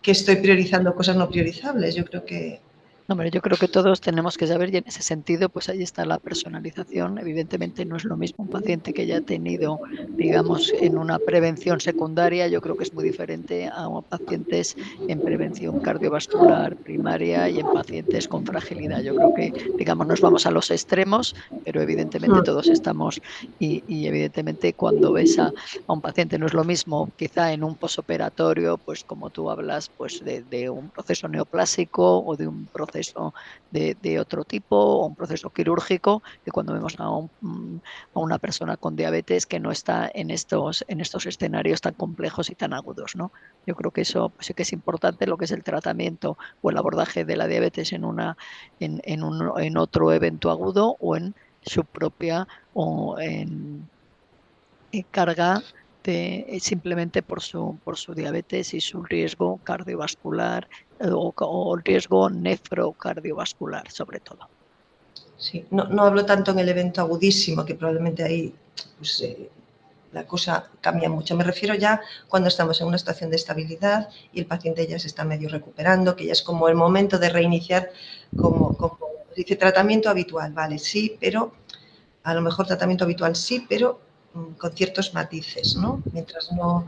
estoy priorizando cosas no priorizables. Yo creo que... Hombre, yo creo que todos tenemos que saber y en ese sentido, pues ahí está la personalización. Evidentemente no es lo mismo un paciente que ya ha tenido, digamos, en una prevención secundaria, yo creo que es muy diferente a pacientes en prevención cardiovascular primaria y en pacientes con fragilidad. Yo creo que, digamos, nos vamos a los extremos, pero evidentemente todos estamos y evidentemente cuando ves a un paciente no es lo mismo, quizá en un posoperatorio, pues como tú hablas, pues de un proceso neoplásico o de un proceso proceso de otro tipo o un proceso quirúrgico, que cuando vemos a una persona con diabetes que no está en estos escenarios tan complejos y tan agudos, ¿no? Yo creo que eso sí que es importante, lo que es el tratamiento o el abordaje de la diabetes en otro evento agudo o en su propia o en carga simplemente por su diabetes y su riesgo cardiovascular o riesgo nefrocardiovascular sobre todo. Sí, no hablo tanto en el evento agudísimo, que probablemente ahí pues, la cosa cambia mucho. Me refiero ya cuando estamos en una situación de estabilidad y el paciente ya se está medio recuperando, que ya es como el momento de reiniciar, como dice, tratamiento habitual, vale, sí, pero a lo mejor tratamiento habitual sí, pero con ciertos matices, ¿no? Mientras no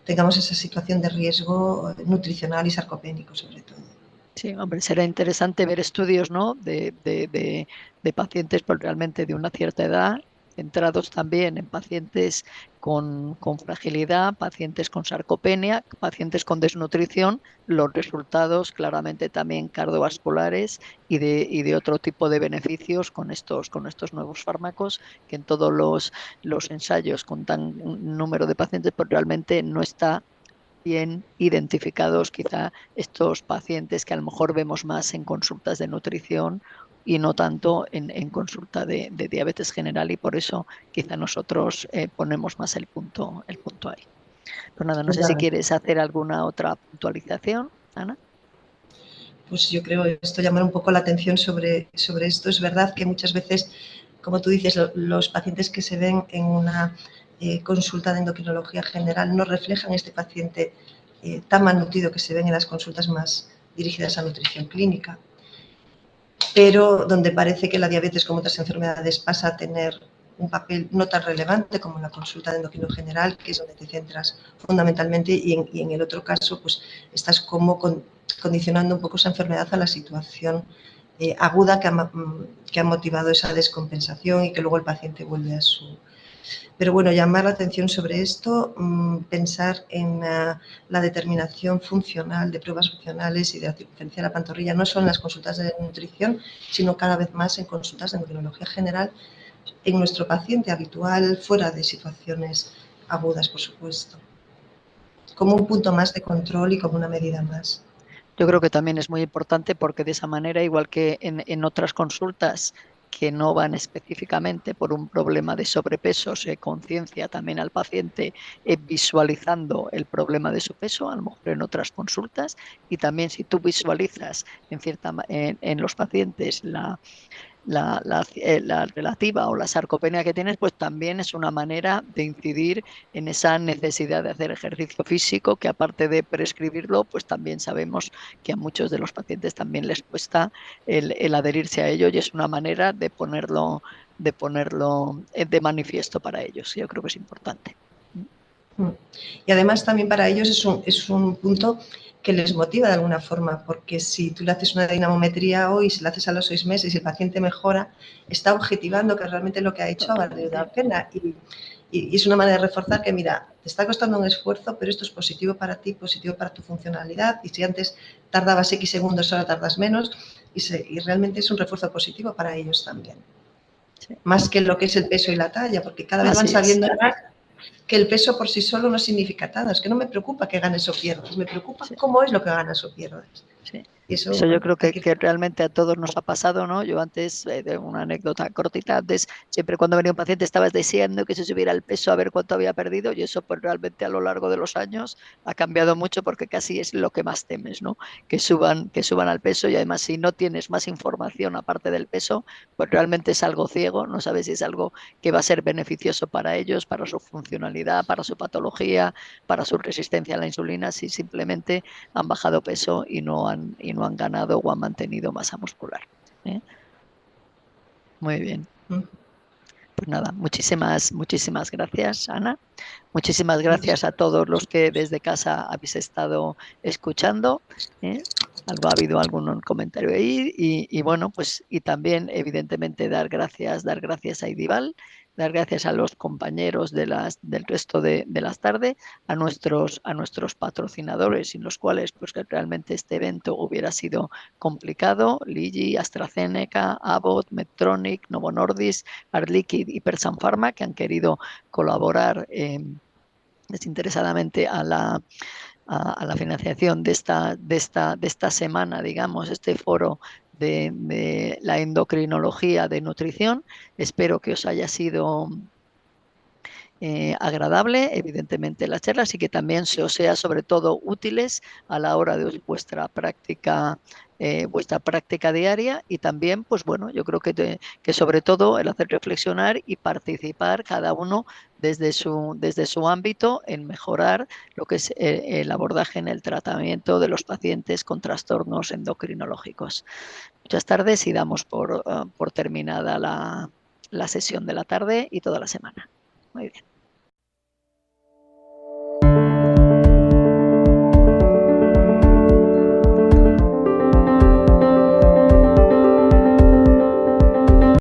tengamos esa situación de riesgo nutricional y sarcopénico sobre todo. Sí, hombre, será interesante ver estudios, ¿no? de pacientes pues, realmente de una cierta edad, centrados también en pacientes con fragilidad, pacientes con sarcopenia, pacientes con desnutrición, los resultados claramente también cardiovasculares y de otro tipo de beneficios con estos nuevos fármacos, que en todos los ensayos con tan número de pacientes pues realmente no está bien identificados quizá estos pacientes que a lo mejor vemos más en consultas de nutrición y no tanto en consulta de diabetes general, y por eso quizá nosotros ponemos más el punto ahí. Pues nada, no sé si quieres hacer alguna otra puntualización, Ana. Pues yo creo esto llamar un poco la atención sobre esto. Es verdad que muchas veces, como tú dices, los pacientes que se ven en una consulta de endocrinología general no reflejan este paciente tan malnutrido que se ven en las consultas más dirigidas a nutrición clínica, pero donde parece que la diabetes, como otras enfermedades, pasa a tener un papel no tan relevante como en la consulta de endocrino general, que es donde te centras fundamentalmente, y en el otro caso, pues estás como condicionando un poco esa enfermedad a la situación aguda que ha motivado esa descompensación y que luego el paciente vuelve a su... Pero bueno, llamar la atención sobre esto, pensar en la determinación funcional de pruebas funcionales y de la circunferencia de la pantorrilla, no solo en las consultas de nutrición, sino cada vez más en consultas de endocrinología general, en nuestro paciente habitual, fuera de situaciones agudas, por supuesto, como un punto más de control y como una medida más. Yo creo que también es muy importante porque de esa manera, igual que en otras consultas que no van específicamente por un problema de sobrepeso, se conciencia también al paciente visualizando el problema de su peso, a lo mejor en otras consultas, y también si tú visualizas en los pacientes la relativa o la sarcopenia que tienes, pues también es una manera de incidir en esa necesidad de hacer ejercicio físico, que aparte de prescribirlo, pues también sabemos que a muchos de los pacientes también les cuesta el adherirse a ello, y es una manera de ponerlo de manifiesto para ellos. Yo creo que es importante. Y además también para ellos es un punto que les motiva de alguna forma, porque si tú le haces una dinamometría hoy, si la haces a los 6 meses y el paciente mejora, está objetivando que realmente lo que ha hecho ha valido la pena. Y es una manera de reforzar que, mira, te está costando un esfuerzo, pero esto es positivo para ti, positivo para tu funcionalidad, y si antes tardabas X segundos, ahora tardas menos, y realmente es un refuerzo positivo para ellos también. Sí. Más que lo que es el peso y la talla, porque cada vez van sabiendo más que el peso por sí solo no significa nada. Es que no me preocupa que ganes o pierdas, me preocupa cómo es lo que ganas o pierdas. Sí. Eso yo creo que realmente a todos nos ha pasado, ¿no? Yo antes, de una anécdota cortita, antes siempre cuando venía un paciente estabas deseando que se subiera el peso a ver cuánto había perdido, y eso pues realmente a lo largo de los años ha cambiado mucho, porque casi es lo que más temes, ¿no? Que suban al peso, y además si no tienes más información aparte del peso, pues realmente es algo ciego, no sabes si es algo que va a ser beneficioso para ellos, para su funcionalidad, para su patología, para su resistencia a la insulina, si simplemente han bajado peso y no han ganado o han mantenido masa muscular. Muy bien. Pues nada, muchísimas gracias, Ana. Muchísimas gracias a todos los que desde casa habéis estado escuchando. Ha habido algún comentario ahí, y bueno, pues y también evidentemente dar gracias a IDIVAL, dar gracias a los compañeros del resto de las tardes, a nuestros patrocinadores, sin los cuales pues, que realmente este evento hubiera sido complicado: Ligi, AstraZeneca, Abbott, Medtronic, Novo Nordisk, Air Liquide y Persan Pharma, que han querido colaborar desinteresadamente a la financiación de esta semana, digamos, este foro de la endocrinología de nutrición. Espero que os haya sido agradable, evidentemente, las charlas, y que también se os sea sobre todo útiles a la hora de vuestra práctica diaria. Y también, pues bueno, yo creo que sobre todo el hacer reflexionar y participar cada uno desde su ámbito en mejorar lo que es el abordaje en el tratamiento de los pacientes con trastornos endocrinológicos. Muchas tardes, y damos por terminada la sesión de la tarde y toda la semana. Muy bien.